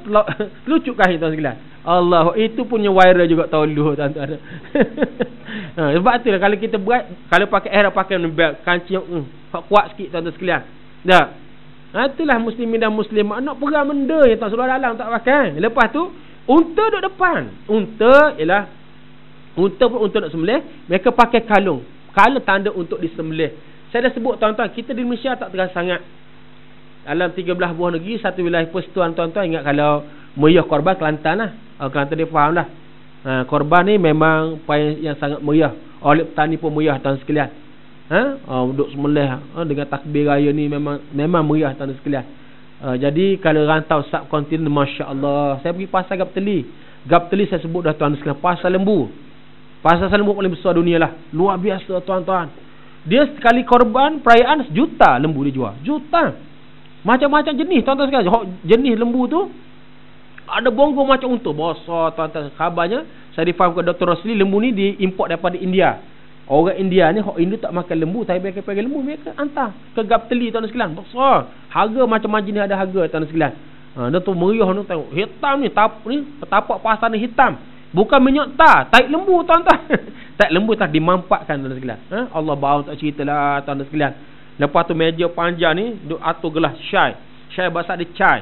telucuk kain tuan sekalian. Allah, itu punya viral juga tahun dulu tuan-tuan. Sebab itulah kalau kita buat, kalau pakai air pakai belt kancing kuat sikit tuan-tuan sekalian. Dah. Itulah muslimin dan muslimat nak perang benda yang tak seluar dalam tak pakai. Lepas tu unta duduk depan. Unta ialah unta pun untuk nak sembelih, mereka pakai kalung. Kalung tanda untuk disembelih. Saya dah sebut tuan-tuan, kita di Malaysia tak terasa sangat. Dalam 13 buah negeri, satu wilayah persekutuan tuan-tuan, ingat kalau meriah korban Kelantan lah. Kelantan dia faham lah. Korban ni memang yang sangat meriah. Oleh petani pun meriah tuan sekalian. Duduk sembelih dengan takbir raya ni memang meriah tuan sekalian. Jadi kalau rantau subkontinen, Masya Allah. Saya pergi pasar Gapteli. Gapteli saya sebut dah tuan sekalian, pasar lembu. Pasar lembu paling besar dunia lah. Luar biasa tuan-tuan. Dia sekali korban perayaan sejuta lembu dia jual. Juta. Macam-macam jenis tuan-tuan sekalian. Jenis lembu tu ada bonggol macam unta besar tuan-tuan. Khabarnya saya difaham ke Dr. Rosli, lembu ni diimport daripada India. Orang India ni, orang Hindu tak makan lembu, tapi mereka pakai lembu, mereka hantar ke Gapteli tuan-tuan sekalian. Besar. Harga macam-macam jenis ada harga tuan-tuan sekalian. Dia tu meriah tu tengok. Hitam ni, tapak pasar ni hitam. Bukan minyak taik lembu tuan-tuan. Taik lembu tak dimampakkan tuan-tuan sekalian. Allah bawa tak ceritalah tuan-tuan sekalian. Lepas tu meja panjang ni duk atur gelas syai. Syai bahasa dia cai.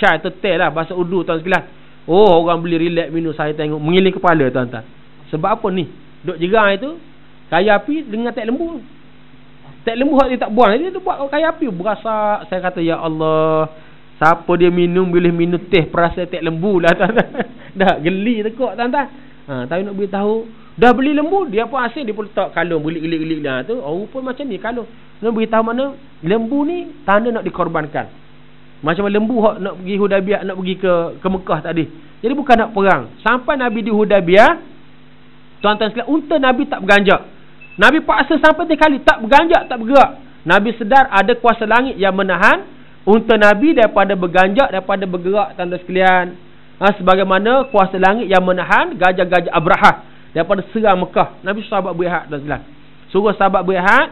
Cai tu teh lah bahasa Urdu tuan sekalian. Oh, orang beli relax minum, saya tengok mengiling kepala tuan-tuan. Sebab apa ni? Duk jerang itu kayu api dengan tak lembu. Tak lembu hak dia tak buang, dia tu buat kayu api berasa. Saya kata ya Allah, siapa dia minum boleh minum teh perasa tak lembu lah tuan-tuan. Dah geli tekuk tuan-tuan. Tapi nak beritahu, dah beli lembu, dia pun asyik dia pun letak kalung gelik-gelik dah tu. Rupa macam ni kalung. Nak beritahu mana lembu ni tanda nak dikorbankan. Macam lembu hak nak pergi Hudaibiyah, nak pergi ke Mekah tadi. Jadi bukan nak perang. Sampai Nabi di Hudaibiyah, tuan-tuan sekalian, unta Nabi tak berganjak. Nabi paksa sampai 3 kali tak berganjak, tak bergerak. Nabi sedar ada kuasa langit yang menahan unta Nabi daripada berganjak, daripada bergerak tuan-tuan sekalian. Sebagaimana kuasa langit yang menahan gajah-gajah Abrahah daripada serang Mekah. Nabi sahabat berehat tuan sekalian. Suruh sahabat berehat.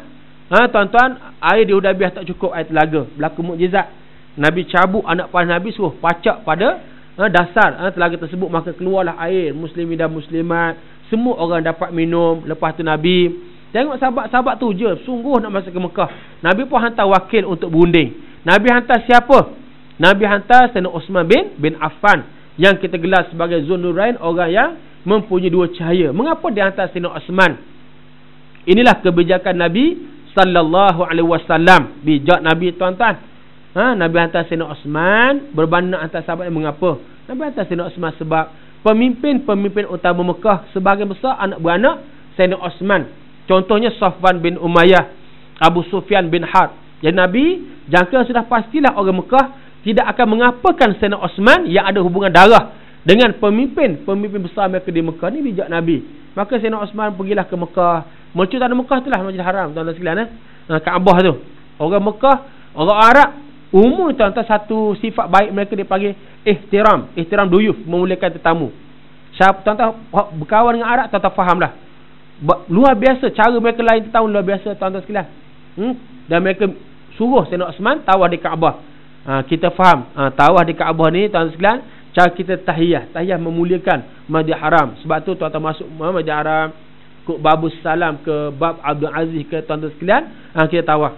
Tuan-tuan, air di Hudaibiyah tak cukup, air telaga. Berlaku mukjizat. Nabi cabut anak panah Nabi, suruh pacak pada dasar telaga tersebut, maka keluarlah air. Muslimin dan muslimat, semua orang dapat minum. Lepas tu Nabi tengok sahabat-sahabat tu je sungguh nak masuk ke Mekah. Nabi pun hantar wakil untuk berunding. Nabi hantar siapa? Nabi hantar Sayyidina Osman bin Affan, yang kita gelar sebagai Zunnurain, orang yang mempunyai 2 cahaya. Mengapa dia hantar Sayyidina Osman? Inilah kebijakan Nabi sallallahu alaihi wasallam. Bijak Nabi tuan-tuan. Nabi hantar Sayyidina Osman berbanding hantar sahabat yang mengapa? Nabi hantar Sayyidina Osman sebab pemimpin utama Mekah sebahagian besar anak beranak Sayyidina Osman. Contohnya Safwan bin Umayyah, Abu Sufyan bin Harb. Jadi Nabi jangka sudah pastilah orang Mekah tidak akan mengapakan Sayyidina Osman yang ada hubungan darah dengan pemimpin besar mereka di Mekah. Ni bijak Nabi. Maka Sayyidina Osman pergilah ke Mekah. Masjid tanah Mekah itulah Masjid Haram tuan-tuan sekalian. Kaabah tu. Orang Mekah, orang Arab umum tuan-tuan, satu sifat baik mereka dia panggil ihtiram duyuf, memuliakan tetamu. Siapa tuan-tuan berkawan dengan Arab, tuan-tuan fahamlah. Luar biasa cara mereka lain tetamu, luar biasa tuan-tuan sekalian. Dan mereka suruh Sayyidina Osman tawaf di Kaabah. Kita faham tawaf di Kaabah ni tuan-tuan sekalian, cara kita tahiyah memuliakan Masjid Haram. Sebab tu tuan-tuan masuk Masjid Haram, ke Babus Salam, ke Bab Abdul Aziz, ke tuan-tuan sekalian, kita tawaf.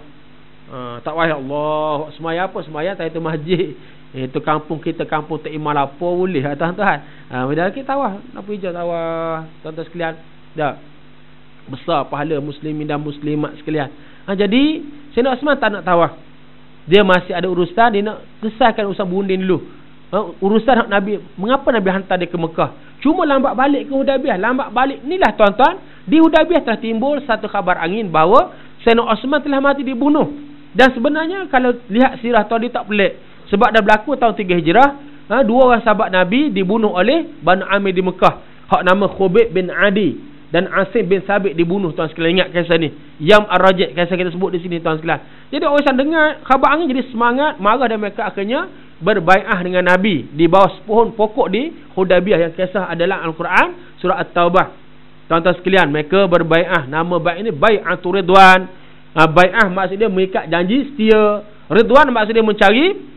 Tawaf ya Allah, semaya apa? Semaya tak itu masjid. Itu kampung kita, kampung tak imal apa boleh tuan-tuan. Padahal kita tawaf, nak pergi je tawaf tuan-tuan sekalian. Dah besar pahala muslimin dan muslimat sekalian. Jadi Sayyidina Osman tak nak tawaf. Dia masih ada urusan, dia nak selesaikan urusan berunding dulu. Urusan Nabi, mengapa Nabi hantar dia ke Mekah? Cuma lambat balik ke Hudaibiyah. Lambat balik inilah tuan-tuan, di Hudaibiyah telah timbul satu khabar angin bahawa Sayyidina Osman telah mati dibunuh. Dan sebenarnya kalau lihat sirah tuan, dia tak pelik. Sebab dah berlaku tahun 3 Hijrah, 2 orang sahabat Nabi dibunuh oleh Banu Amir di Mekah. Hak nama Khubayb bin Adi dan Asim bin Sabit dibunuh tuan sekalian. Ingat kisah ni, Yam Ar-Rajid, kisah kita sebut di sini tuan sekalian. Jadi orang dengar khabar angin jadi semangat, marah, dan mereka akhirnya berbai'ah dengan Nabi di bawah pohon pokok di Hudaibiyah, yang kisah adalah Al-Quran surah At-Taubah. Tuan-tuan sekalian, mereka berbai'ah. Nama baik ini Bai'atul Ridwan. Bai'ah maksudnya mengikat janji setia. Ridwan maksudnya mencari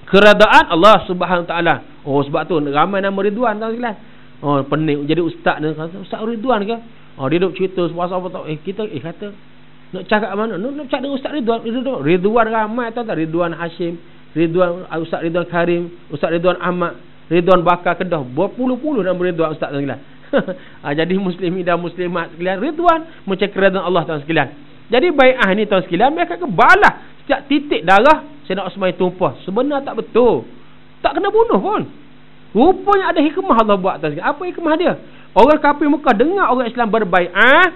Keredaan Allah Subhanahu taala. Oh, sebab tu ramai nama Ridwan tuan sekalian. Oh, pening jadi ustaz dia kata, Ustaz Ridwan ke? Oh, dia duk cerita pasal apa tahu. Kita kata nak cakap mana? Nak cakap dengan Ustaz Ridwan. Ridwan ramai tuan. Ridwan Hashim, Ridwan Ustaz Ridwan Karim, Ustaz Ridwan Ahmad, Ridwan Bakar Kedah. Berpuluh-puluh nama Ridwan ustaz tuan sekalian. Jadi muslimin dan muslimat sekalian, Ridwan macam keredaan Allah tuan sekalian. Jadi bai'ah ni tuan sekalian, mereka kebalah setiap titik darah Sayyidina Osman tumpah. Sebenarnya tak betul. Tak kena bunuh pun. Rupanya ada hikmah Allah buat tuan sekalian. Apa hikmah dia? Orang kafir Mekah dengar orang Islam berbai'ah,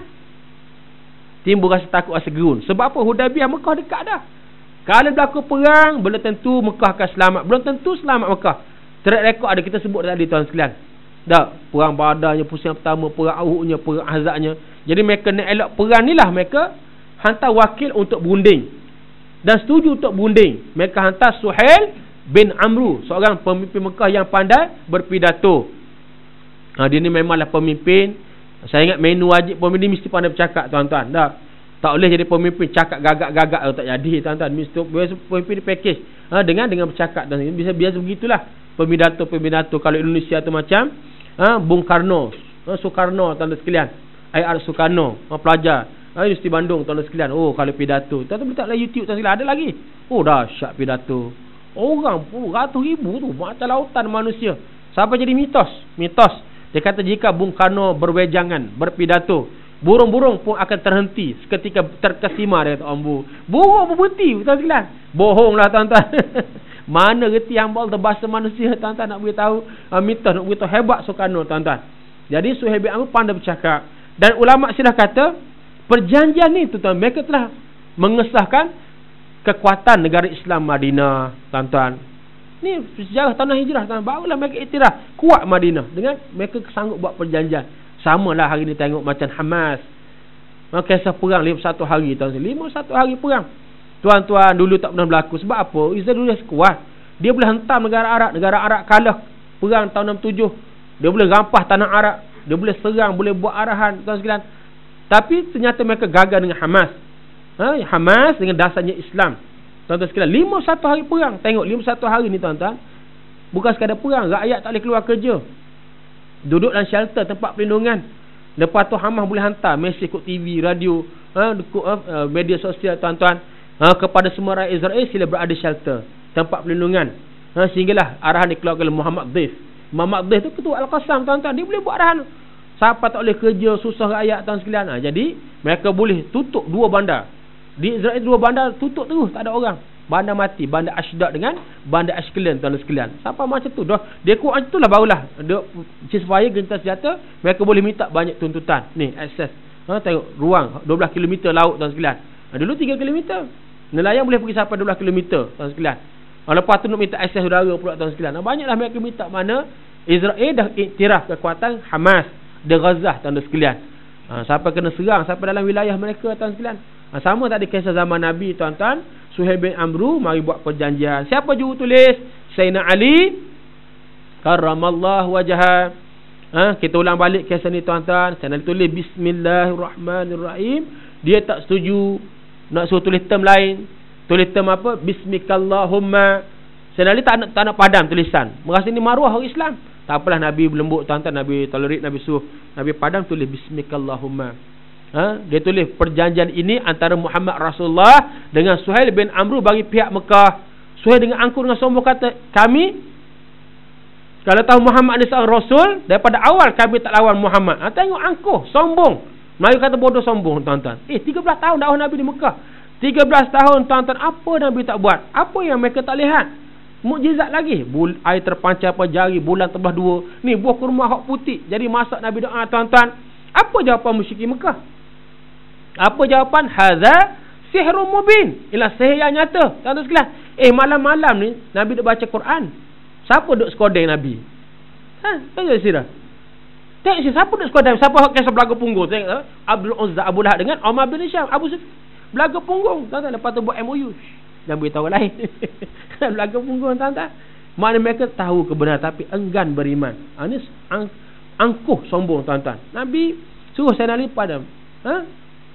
timbul rasa takut, rasa gerun. Sebab apa? Hudaybiyah Mekah dekat dah. Kalau berlaku perang, belum tentu Mekah akan selamat. Belum tentu selamat Mekah. Track record ada kita sebut tadi tuan sekalian. Dah, perang Badarnya, pusing pertama, perang Uhudnya, perang Ahzabnya. Jadi mereka nak elak perang ni lah, mereka hantar wakil untuk berunding. Dan setuju untuk berunding. Mereka hantar Suhail bin Amru, seorang pemimpin Mekah yang pandai berpidato. Dia ni memanglah pemimpin. Saya ingat menu wajib pemimpin ni mesti pandai bercakap tuan-tuan. Tak boleh jadi pemimpin cakap gagak-gagak tak jadi tuan-tuan. Mesti pemimpin package dengan bercakap tuan. Biasa begitulah pemidato kalau Indonesia tu macam Bung Karno, Soekarno tuan-tuan sekalian. IR Soekarno, pelajar Universiti Bandung tuan-tuan sekalian. Oh, kalau pidato tuan-tuan letak dalam YouTube tuan sekalian ada lagi. Oh, dahsyat pidato. Orang pun ratus ribu tu macam lautan manusia. Sampai jadi mitos. Dia kata jika Bung Karno berwejangan, berpidato, burung-burung pun akan terhenti seketika terkesima. Dia kata, burung pun berhenti tuan sekalian. Bohonglah tuan-tuan. Mana reti hamba Allah bahasa manusia tuan-tuan nak beritahu mitos, nak beritahu hebat Soekarno tuan-tuan. Jadi Suhail bin Amr pandai bercakap. Dan ulama silah kata perjanjian ni tuan-tuan, mereka telah mengesahkan kekuatan negara Islam Madinah tuan-tuan. Ni sejarah tanah hijrah tuan. Barulah mereka iktiraf kuat Madinah dengan mereka sanggup buat perjanjian. Samalah hari ni tengok macam Hamas. Kisah perang 51 hari tuan. 51 hari perang. Tuan-tuan dulu tak pernah berlaku. Sebab apa? Israel dulu kuat. Dia boleh hentam negara Arab. Negara Arab kalah perang tahun 67. Dia boleh rampah tanah Arab. Dia boleh serang, boleh buat arahan tuan sekalian. Tapi ternyata mereka gagal dengan Hamas. Hamas dengan dasarnya Islam. Tuan-tuan sekalian, 51 hari perang. Tengok 51 hari ni tuan-tuan. Bukan sekadar perang, rakyat tak boleh keluar kerja. Duduk dalam shelter, tempat perlindungan. Lepas tu Hamas boleh hantar mesej kat TV, radio, media sosial tuan-tuan. Kepada semua rakyat Israel, sila berada shelter, tempat perlindungan. Sehinggalah arahan dikeluarkan oleh Muhammad Dif. Muhammad Dif tu ketua Al-Qassam tuan-tuan. Dia boleh buat arahan. Siapa tak boleh kerja, susah rakyat tuan sekalian. Jadi mereka boleh tutup 2 bandar. Di Israel 2 bandar tutup terus, tak ada orang. Bandar mati, bandar Ashdod dengan bandar Ashkelon tuan sekalian. Siapa macam tu dah. Dia kuat macam itulah barulah dia ceasefire, gentar senjata, mereka boleh minta banyak tuntutan. Ni akses. Tengok ruang 12 km laut tuan sekalian. Dulu 3 km. Nelayan boleh pergi sampai 12 km tuan sekalian. Lepas tu nak minta akses udara pula tuan sekalian. Banyaklah mereka minta mana Israel dah iktiraf kekuatan Hamas di Gaza tuan sekalian. Sampai kena serang sampai dalam wilayah mereka tuan sekalian. Sama tadi kisah zaman Nabi tuan-tuan. Suhail bin Amru mari buat perjanjian. Siapa juru tulis? Sayyidina Ali karramallahu wajhah. Kita ulang balik kisah ni tuan-tuan. Sayyidina Ali tulis Bismillahirrahmanirrahim. Dia tak setuju nak suruh tulis term lain. Tulis term apa? Bismikallahumma. Sayyidina Ali tak nak padam tulisan. Merasa ni maruah orang Islam. Tak apalah, Nabi berlembut tuan-tuan. Nabi tolerate, Nabi suruh, Nabi padam tulis Bismikallahumma. Dia tulis perjanjian ini antara Muhammad Rasulullah dengan Suhail bin Amru bagi pihak Mekah. Suhail dengan angkuh dengan sombong kata, kami kalau tahu Muhammad ni seorang Rasul, daripada awal kami tak lawan Muhammad. Tengok angkuh, sombong. Melayu kata bodoh sombong tuan-tuan. 13 tahun dakwah Nabi di Mekah. 13 tahun tuan-tuan, apa Nabi tak buat? Apa yang mereka tak lihat? Mukjizat lagi. Air terpancar pada jari, bulan terbah 2. Ni buah kurma hak putih. Jadi masak Nabi doa tuan-tuan. Apa jawapan musyrikin Mekah? Apa jawapan? Hadza sihrun mubin. Ialah sihir yang nyata. Tuan-tuan sekalian, malam-malam ni Nabi duk baca Quran. Siapa duk skodeng Nabi? Tengok sirah. Tengok siapa duk skodeng? Siapa hak kisah belaga punggung? Tengok Abdul Uzza Abu Lahab dengan Umar bin Syam Abu Sufyan. Belaga punggung. Tuan-tuan, lepas tu buat MOU. Jangan beritahu lain. Belaga punggung tuan-tuan. Maknanya mereka tahu kebenaran tapi enggan beriman. Ini angkuh sombong tuan-tuan. Nabi suruh Sayyidina Ali padam.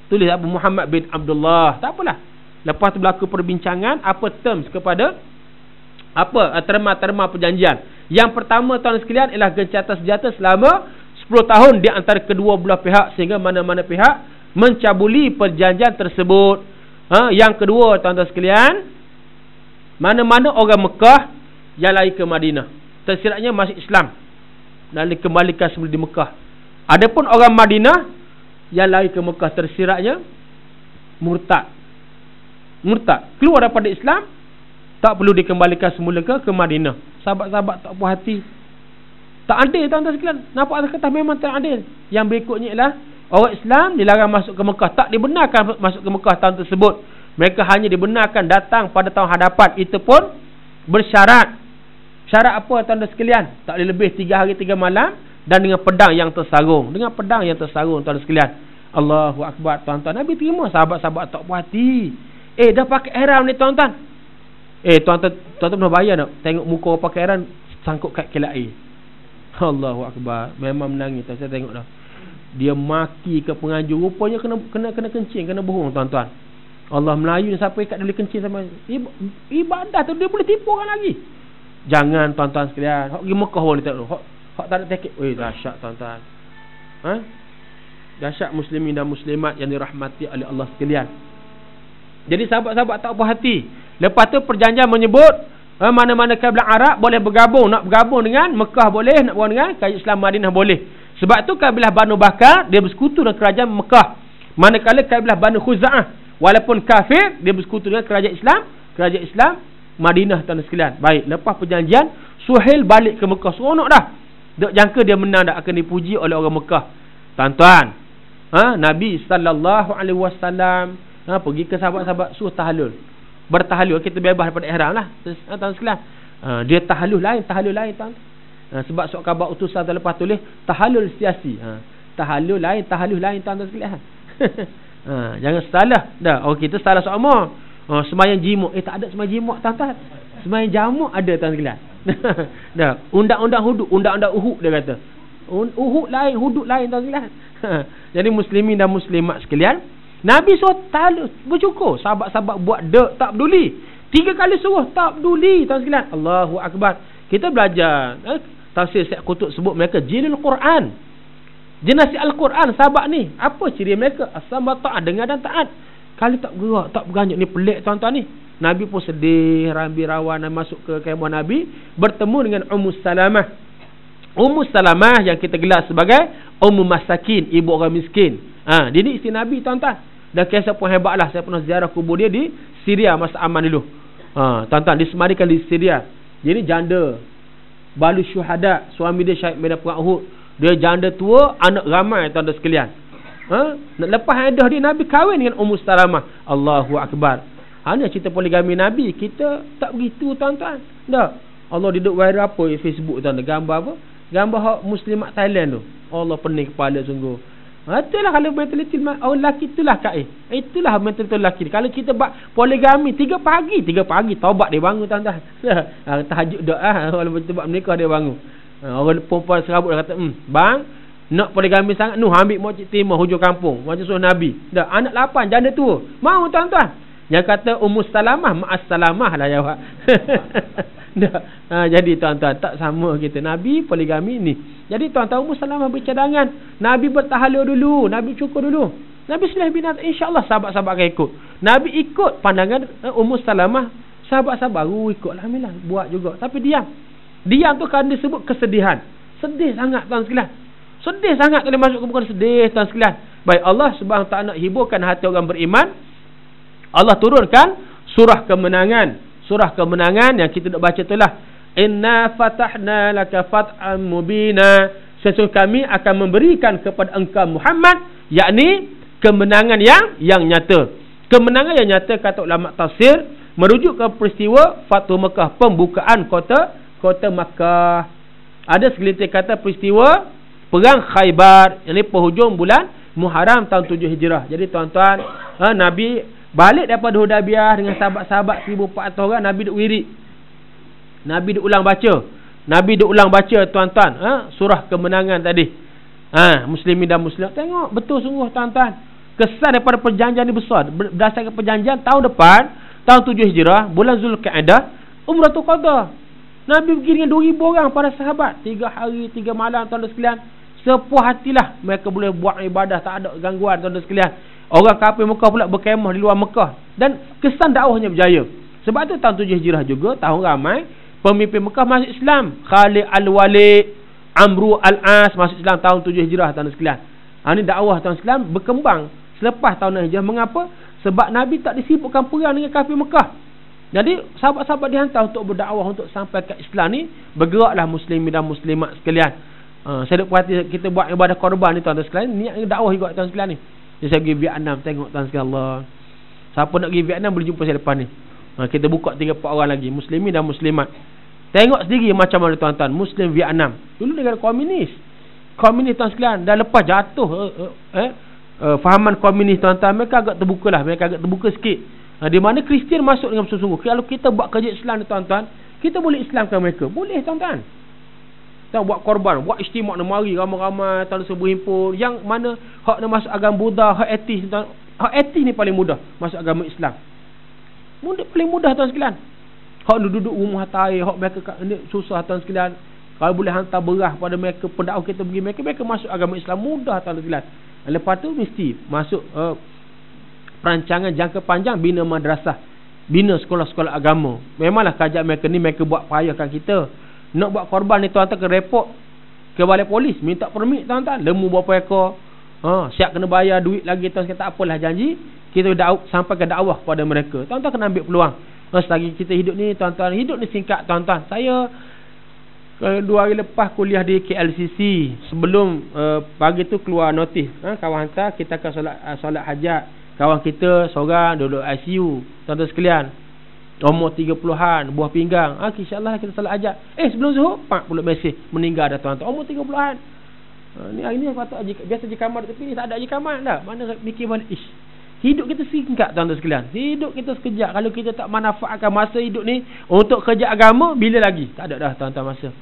Tulis Abu Muhammad bin Abdullah. Tak apalah. Lepas tu berlaku perbincangan apa terms kepada Apa terma-terma perjanjian? Yang pertama tuan sekalian ialah gencatan senjata selama 10 tahun di antara kedua belah pihak sehingga mana-mana pihak mencabuli perjanjian tersebut. Yang kedua tuan-tuan sekalian, mana-mana orang Mekah yang lari ke Madinah, tersiratnya masuk Islam dan dikembalikan semula di Mekah. Adapun orang Madinah yang lari ke Mekah, tersiratnya murtad, keluar daripada Islam, tak perlu dikembalikan semula ke Madinah. Sahabat-sahabat tak puas hati, tak adil tuan-tuan sekalian. Nampak kata memang tak adil. Yang berikutnya ialah orang Islam dilarang masuk ke Mekah, tak dibenarkan masuk ke Mekah tahun tersebut. Mereka hanya dibenarkan datang pada tahun hadapan. Itu pun bersyarat. Syarat apa tuan-tuan sekalian? Tak boleh lebih 3 hari 3 malam dan dengan pedang yang tersarung. Tuan-tuan sekalian. Allahu Akbar tuan-tuan. Nabi terima, sahabat-sahabat tak puas hati. Dah pakai ihram ni tuan-tuan. Tuan-tuan pernah bayar tak? Tengok muka orang pakai ihram sangkut kat kelak air. Allahu Akbar. Memang menangis. Saya tengok dah. Dia maki ke penganjur. Rupanya kena kencing, kena bohong tuan-tuan. Allah Melayu ni siapa ikat dia boleh kencing sama ibadah tu, dia boleh tipu orang lagi. Jangan tuan-tuan sekalian. Hak pergi Mekah boleh tak tu. Hak tak ada tiket. Dahsyat tuan-tuan. Dahsyat muslimin dan muslimat yang dirahmati oleh Allah sekalian. Jadi sahabat-sahabat tak puas hati. Lepas tu perjanjian menyebut mana-mana kabilah Arab boleh bergabung. Nak bergabung dengan Mekah boleh, nak bergabung dengan kerajaan Islam Madinah boleh. Sebab tu kabilah Banu Bakar dia bersekutu dengan kerajaan Mekah. Manakala kabilah Banu Khuza'ah walaupun kafir, dia bersekutu dengan kerajaan Islam Madinah tuan sekalian. Baik, lepas perjanjian Suhail balik ke Mekah. Seronok dah. Dok jangka dia menang dah, akan dipuji oleh orang Mekah. Tuan-tuan, Nabi sallallahu alaihi wasallam pergi ke sahabat-sahabat suruh tahallul. Bertahallul, kita bebas daripada ihram lah. Tuan sekalian. Dia tahallul lain tuan. Sebab surat khabar utusan terlepas tulis tahallul siasi. Tahallul lain tuan sekalian. Jangan salah dah. Kita salah sama. Sembahyang jimuk. Tak ada sembahyang jimuk tuan-tuan. Sembahyang jamuk ada tuan sekalian. Dah. Undang-undang hudud, undang-undang Uhud dia kata. Uhud lain, hudud lain tuan sekalian. Jadi muslimin dan muslimat sekalian, Nabi suruh talus bercukur. Sahabat-sahabat buat tak peduli. 3 kali suruh tak peduli tuan sekalian. Allahu Akbar. Kita belajar tafsir Syekh Qutb sebut mereka jilul Quran. Jenasi Al-Quran sahabat ni. Apa ciri mereka? As-sam'a ta'at, dengar dan taat. Kali tak gerak, tak berganyak. Ni pelik tuan-tuan ni. Nabi pun sedih, rambi rawan dan masuk ke kemah Nabi, bertemu dengan Ummu Salamah. Ummu Salamah yang kita gelar sebagai Ummu Masakin, ibu orang miskin. Dia ni isteri Nabi tuan-tuan. Dan kisah pun hebat lah. Saya pernah ziarah kubur dia di Syria masa aman dulu. Tuan-tuan, disemarikan di Syria. Dia ni janda, balu syuhada. Suami dia syahid medan perang Uhud. Dia janda tua, anak ramai tuan-tuan sekalian. Lepas edah dia, Nabi kahwin dengan Ummu Salamah. Allahu Akbar. Hanya cerita poligami Nabi. Kita tak begitu tuan-tuan. Dah. Allah duduk viral apa Facebook tuan-tuan. Gambar apa? Gambar hak muslimat Thailand tu. Allah pening kepala sungguh. Itulah kalau mentaliti orang lelaki itulah Kak. Itulah mentaliti lelaki. Kalau kita buat poligami 3 pagi taubat dia bangun tuan-tuan. Tahajud doa walaupun kita buat menikah dia bangun. Orang perempuan serabut dah kata, bang, nak poligami sangat, ambil mocik timah hujung kampung macam suruh Nabi. Dah anak 8 janda tua. Mau tuan-tuan. Yang kata Ummu Salamah, ma'as salamah lah jawab. Jadi tuan-tuan, tak sama kita. Nabi poligami ni. Jadi tuan-tuan, Ummu Salamah bercadangan. Nabi bertahalul dulu, Nabi cukur dulu. Nabi selesai binat, insya-Allah sahabat-sahabat akan ikut. Nabi ikut pandangan Ummu Salamah. Sahabat-sahabat baru ikut, alhamdulillah, buat juga. Tapi diam tu kan disebut kesedihan. Sedih sangat tuan sekalian. Sedih sangat kalau masuk ke bukan sedih tuan sekalian. Baik, Allah Subhanahu taala nak hiburkan hati orang beriman. Allah turunkan surah kemenangan. Surah kemenangan yang kita nak baca itulah inna fatahna laka fathan mubina. Sesungguhnya kami akan memberikan kepada engkau Muhammad, yakni kemenangan yang nyata. Kemenangan yang nyata kata ulama tafsir merujuk ke peristiwa Fathu Mekah, pembukaan kota Makkah. Ada segelintir kata peristiwa perang Khaybar, yang ini penghujung bulan Muharram tahun 7 Hijrah. Jadi tuan-tuan, Nabi balik daripada Hudaybiyah dengan sahabat-sahabat 1,400 orang. Nabi duk wirid, Nabi duk ulang baca tuan-tuan, surah kemenangan tadi. Muslimin dan muslimat, tengok betul sungguh tuan-tuan. Kesan daripada perjanjian ni besar. Berdasarkan perjanjian tahun depan, tahun 7 Hijrah, bulan Zulkaidah, Umratul Qadha. Nabi pergi dengan 2,000 orang para sahabat. 3 hari 3 malam tuan-tuan sekalian. Sepuas hatilah mereka boleh buat ibadah, tak ada gangguan tuan-tuan sekalian. Orang kafir Mekah pula berkemah di luar Mekah. Dan kesan dakwahnya berjaya. Sebab tu tahun 7 Hijrah juga, tahun ramai pemimpin Mekah masuk Islam. Khalid Al-Walid, Amru Al-As masuk Islam tahun 7 Hijrah tuan-tuan sekalian. Ini dakwah tuan-tuan sekalian berkembang selepas tahun Hijrah. Mengapa? Sebab Nabi tak disibukkan perang dengan kafir Mekah. Jadi sahabat-sahabat dihantar untuk berdakwah, untuk sampai ke Islam ni. Bergeraklah muslimin dan muslimat sekalian. Saya duk perhati kita buat ibadah korban ni tuan-tuan sekalian. Niat dakwah juga tuan-tuan sekalian ni. Jadi saya pergi Vietnam, tengok tuan-tuan sekalian Allah. Siapa nak pergi Vietnam boleh jumpa saya depan ni. Kita buka 3-4 orang lagi, muslimin dan muslimat. Tengok sendiri macam mana tuan-tuan, Muslim Vietnam. Dulu negara komunis. Komunis tuan sekalian, dah lepas jatuh fahaman komunis tuan-tuan, mereka agak terbuka lah, mereka agak terbuka sikit. Di mana Kristian masuk dengan sungguh-sungguh. Kalau kita buat kerja Islam ni tuan-tuan, kita boleh Islamkan mereka. Boleh tuan-tuan. Kita buat korban, buat istimak nak mari ramai-ramai tuan berhimpun. Yang mana hak nak masuk agama Buddha, hak etis tuan. Hak etis ni paling mudah masuk agama Islam. Paling mudah tuan sekalian. Hak duduk rumah tayi, hak mereka susah tuan sekalian. Kalau boleh hantar beras pada mereka, pendakwah kita bagi mereka masuk agama Islam mudah tuan sekalian. Lepas tu mesti masuk perancangan jangka panjang, bina madrasah, bina sekolah-sekolah agama. Memanglah kajian mereka ni mereka buat payahkan kita. Nak buat korban ni tuan-tuan ke report ke balai polis, minta permit tuan-tuan, lembu berapa ekor, siap kena bayar duit lagi tuan. Tak apalah, janji kita sampai ke dakwah kepada mereka. Tuan-tuan kena ambil peluang. Selagi kita hidup ni tuan-tuan, hidup ni singkat tuan-tuan. Saya 2 hari lepas kuliah di KLCC. Sebelum pagi tu keluar notis, kawan hantar kita akan solat hajat. Kawan kita seorang duduk ICU tuan-tuan sekalian, umur 30-an, buah pinggang. InsyaAllah kita solat hajat. Sebelum zuhur 40 mesej meninggal dah tuan-tuan, umur 30-an. Ni hari ni patut biasa je kamar tepi ni, tak ada je kamar dah. Mana fikir balik, hidup kita singkat tuan-tuan sekalian. Hidup kita sekejap. Kalau kita tak manfaatkan masa hidup ni untuk kerja agama, bila lagi? Tak ada dah tuan-tuan masa.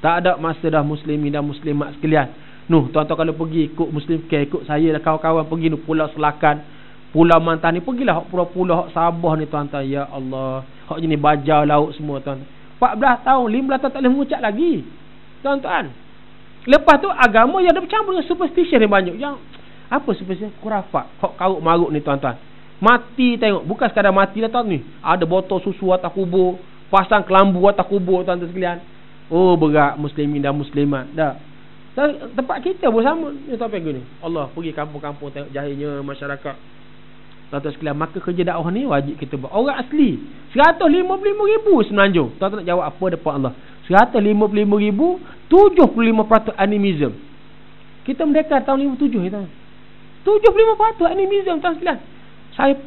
Tak ada masa dah muslimin dan muslimat sekalian. Tuan-tuan kalau pergi ikut Muslim Care, ikut saya lah kawan-kawan pergi Pulau Selakan, Pulau Mantan ni, pergilah hak pulau-pulau hak Sabah ni tuan-tuan. Ya Allah, hak jenis bajau laut semua tuan. 14 tahun, 15 tahun tak boleh mengucap lagi tuan-tuan. Lepas tu agama yang ada bercampur dengan superstition ni banyak. Yang apa superstition? Khurafat, hak karuk maruk ni tuan-tuan. Mati tengok, bukan sekadar mati lah tuan ni. Ada botol susu atas kubur, pasang kelambu atas kubur tuan-tuan sekalian. Berat muslimin dan muslimat. Dah. Tempat kita pun sama ni topik ni. Allah pergi kampung-kampung tengok jahilnya masyarakat. Tuan-tuan sekalian, maka kerja dakwah ni wajib kita buat. Orang asli 155,000 Semenanjung. Tuan-tuan nak jawab apa depan Allah? 155,000, 75% animism. Kita merdeka tahun 57 ni tuan. 75% animism tuan sekalian. Saya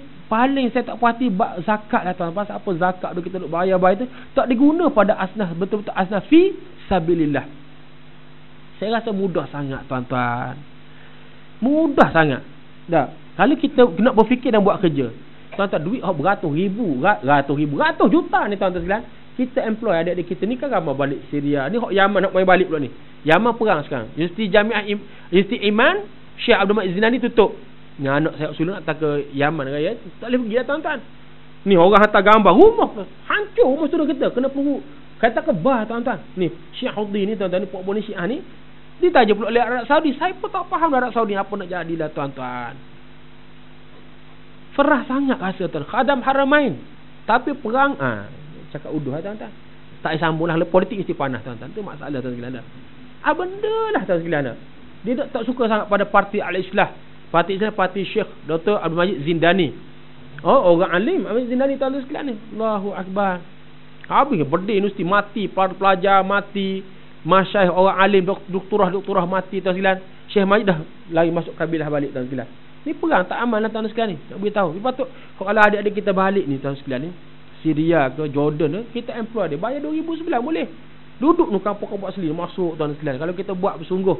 tak puas hati zakat lah tuan. Pasal apa zakat tu kita duk bayar-bayar tu tak diguna pada asnaf, betul-betul asnaf fi sabilillah. Saya rasa mudah sangat tuan-tuan. Mudah sangat. Dah. Kalau kita nak berfikir dan buat kerja, tuan-tuan, duit beratus juta ni tuan-tuan sekalian. Kita employ adik-adik kita ni kan ramai balik Syria. Ni Yaman nak main balik pula ni. Yaman perang sekarang. Universiti Iman Syekh Abdul Malik Zinani tutup. Ni anak saya usul nak ke Yaman raya, tak boleh pergi dah tuan-tuan. Ni orang hantar gambar rumah hancur, rumah saudara kita kena peluru kata kebah tuan-tuan. Ni Syekh Hudi ni tuan-tuan, ni pokok ni Syiah ni ditaja pula oleh Arab Saudi. Saya pun tak faham Arab Saudi apa nak jadilah tuan-tuan. Ferah sangat rasa tuan. Khadam Haramain. Tapi perang cakap uduh tuan-tuan. Tak sambunglah, politik mesti panas tuan-tuan. Tu masalah tuan sekalian dah. Benda lah tuan sekalian dah. Dia tak suka sangat pada parti Al-Islah. Parti Islam, parti Syekh Dr. Abdul Majid Zindani. Orang alim Abdul Zindani tuan sekalian ni. Allahu Akbar. Habis berdiri universiti mati, pelajar mati, masyayikh orang alim, doktorah mati tuan sekalian. Syekh Majid dah lari masuk kabilah balik tuan sekalian. Ni perang tak aman lah tuan sekalian ni. Tak beritahu. Patut kalau adik-adik kita balik ni tuan sekalian ni, Syria ke Jordan ke, kita employ dia bayar 2009 boleh. Duduk nu kampung-kampung asli masuk tuan sekalian. Kalau kita buat bersungguh.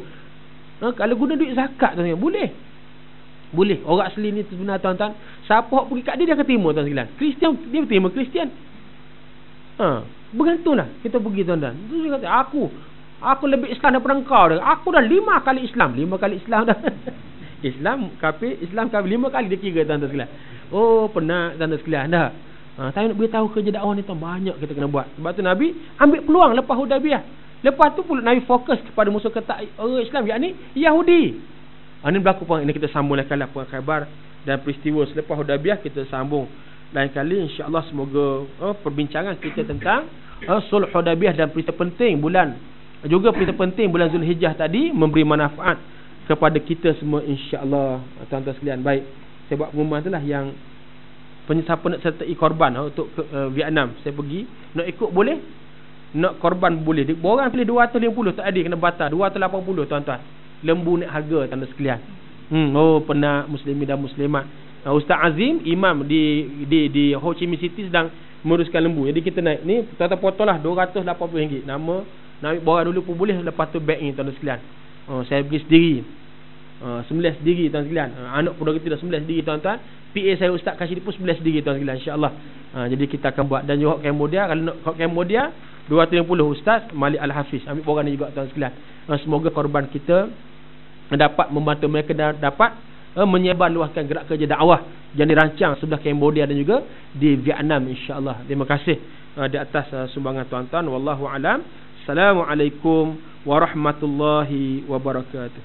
Kalau guna duit zakat tuan sekalian, boleh. Boleh. Orang asli ni sebenarnya tuan-tuan, siapa hak pergi kat dia akan terima tuan sekalian. Kristian dia terima Kristian. Bergantunglah kita pergi tuan-tuan. Tu dia kata aku lebih Islam daripada engkau dah. Aku dah 5 kali Islam dah. Islam kafir 5 kali dia kira tuan-tuan sekalian. Penat tuan-tuan sekalian dah. Saya nak beritahu kerja dakwah ni tu banyak kita kena buat. Sebab tu Nabi ambil peluang lepas Hudaybiyah. Lepas tu pula Nabi fokus kepada musuh ketak orang Islam, yakni Yahudi. Ini berlaku pun, ini kita sambung lain kali perang Khaybar dan peristiwa selepas Hudaybiyah kita sambung lain kali insya-Allah. Semoga perbincangan kita tentang sulh Hudaybiyah dan peristiwa penting bulan Zulhijjah tadi memberi manfaat kepada kita semua insya-Allah tuan-tuan sekalian. Baik, saya buat pengumuman itulah yang siapa nak sertai korban untuk ke Vietnam, saya pergi nak ikut boleh, nak korban boleh. Orang pilih 250, tak ada kena batal 280 tuan-tuan. Lembu naik harga tuan-tuan sekalian. Pernah muslimin dan muslimat. Ustaz Azim imam di Ho Chi Minh City sedang menguruskan lembu. Jadi kita naik ni tuan-tuan potonglah RM280. Nama nak ambil borang dulu pun boleh, lepas tu beg ni tuan-tuan sekalian. Saya pergi sendiri. Sembelih sendiri tuan-tuan sekalian. Anak pun kita dah sembelih sendiri tuan-tuan. PA saya Ustaz Kashid pun sembelih sendiri tuan-tuan sekalian insya-Allah. Jadi kita akan buat. Dan juga Cambodia, kalau nak Cambodia 250 Ustaz Malik Al-Hafiz ambil borang ni juga tuan-tuan sekalian. Semoga korban kita dapat membantu mereka dan dapat menyebar luaskan gerak kerja dakwah yang dirancang sebelah Cambodia dan juga di Vietnam insya-Allah. Terima kasih di atas sumbangan tuan-tuan. Wallahu alam. Assalamualaikum warahmatullahi wabarakatuh.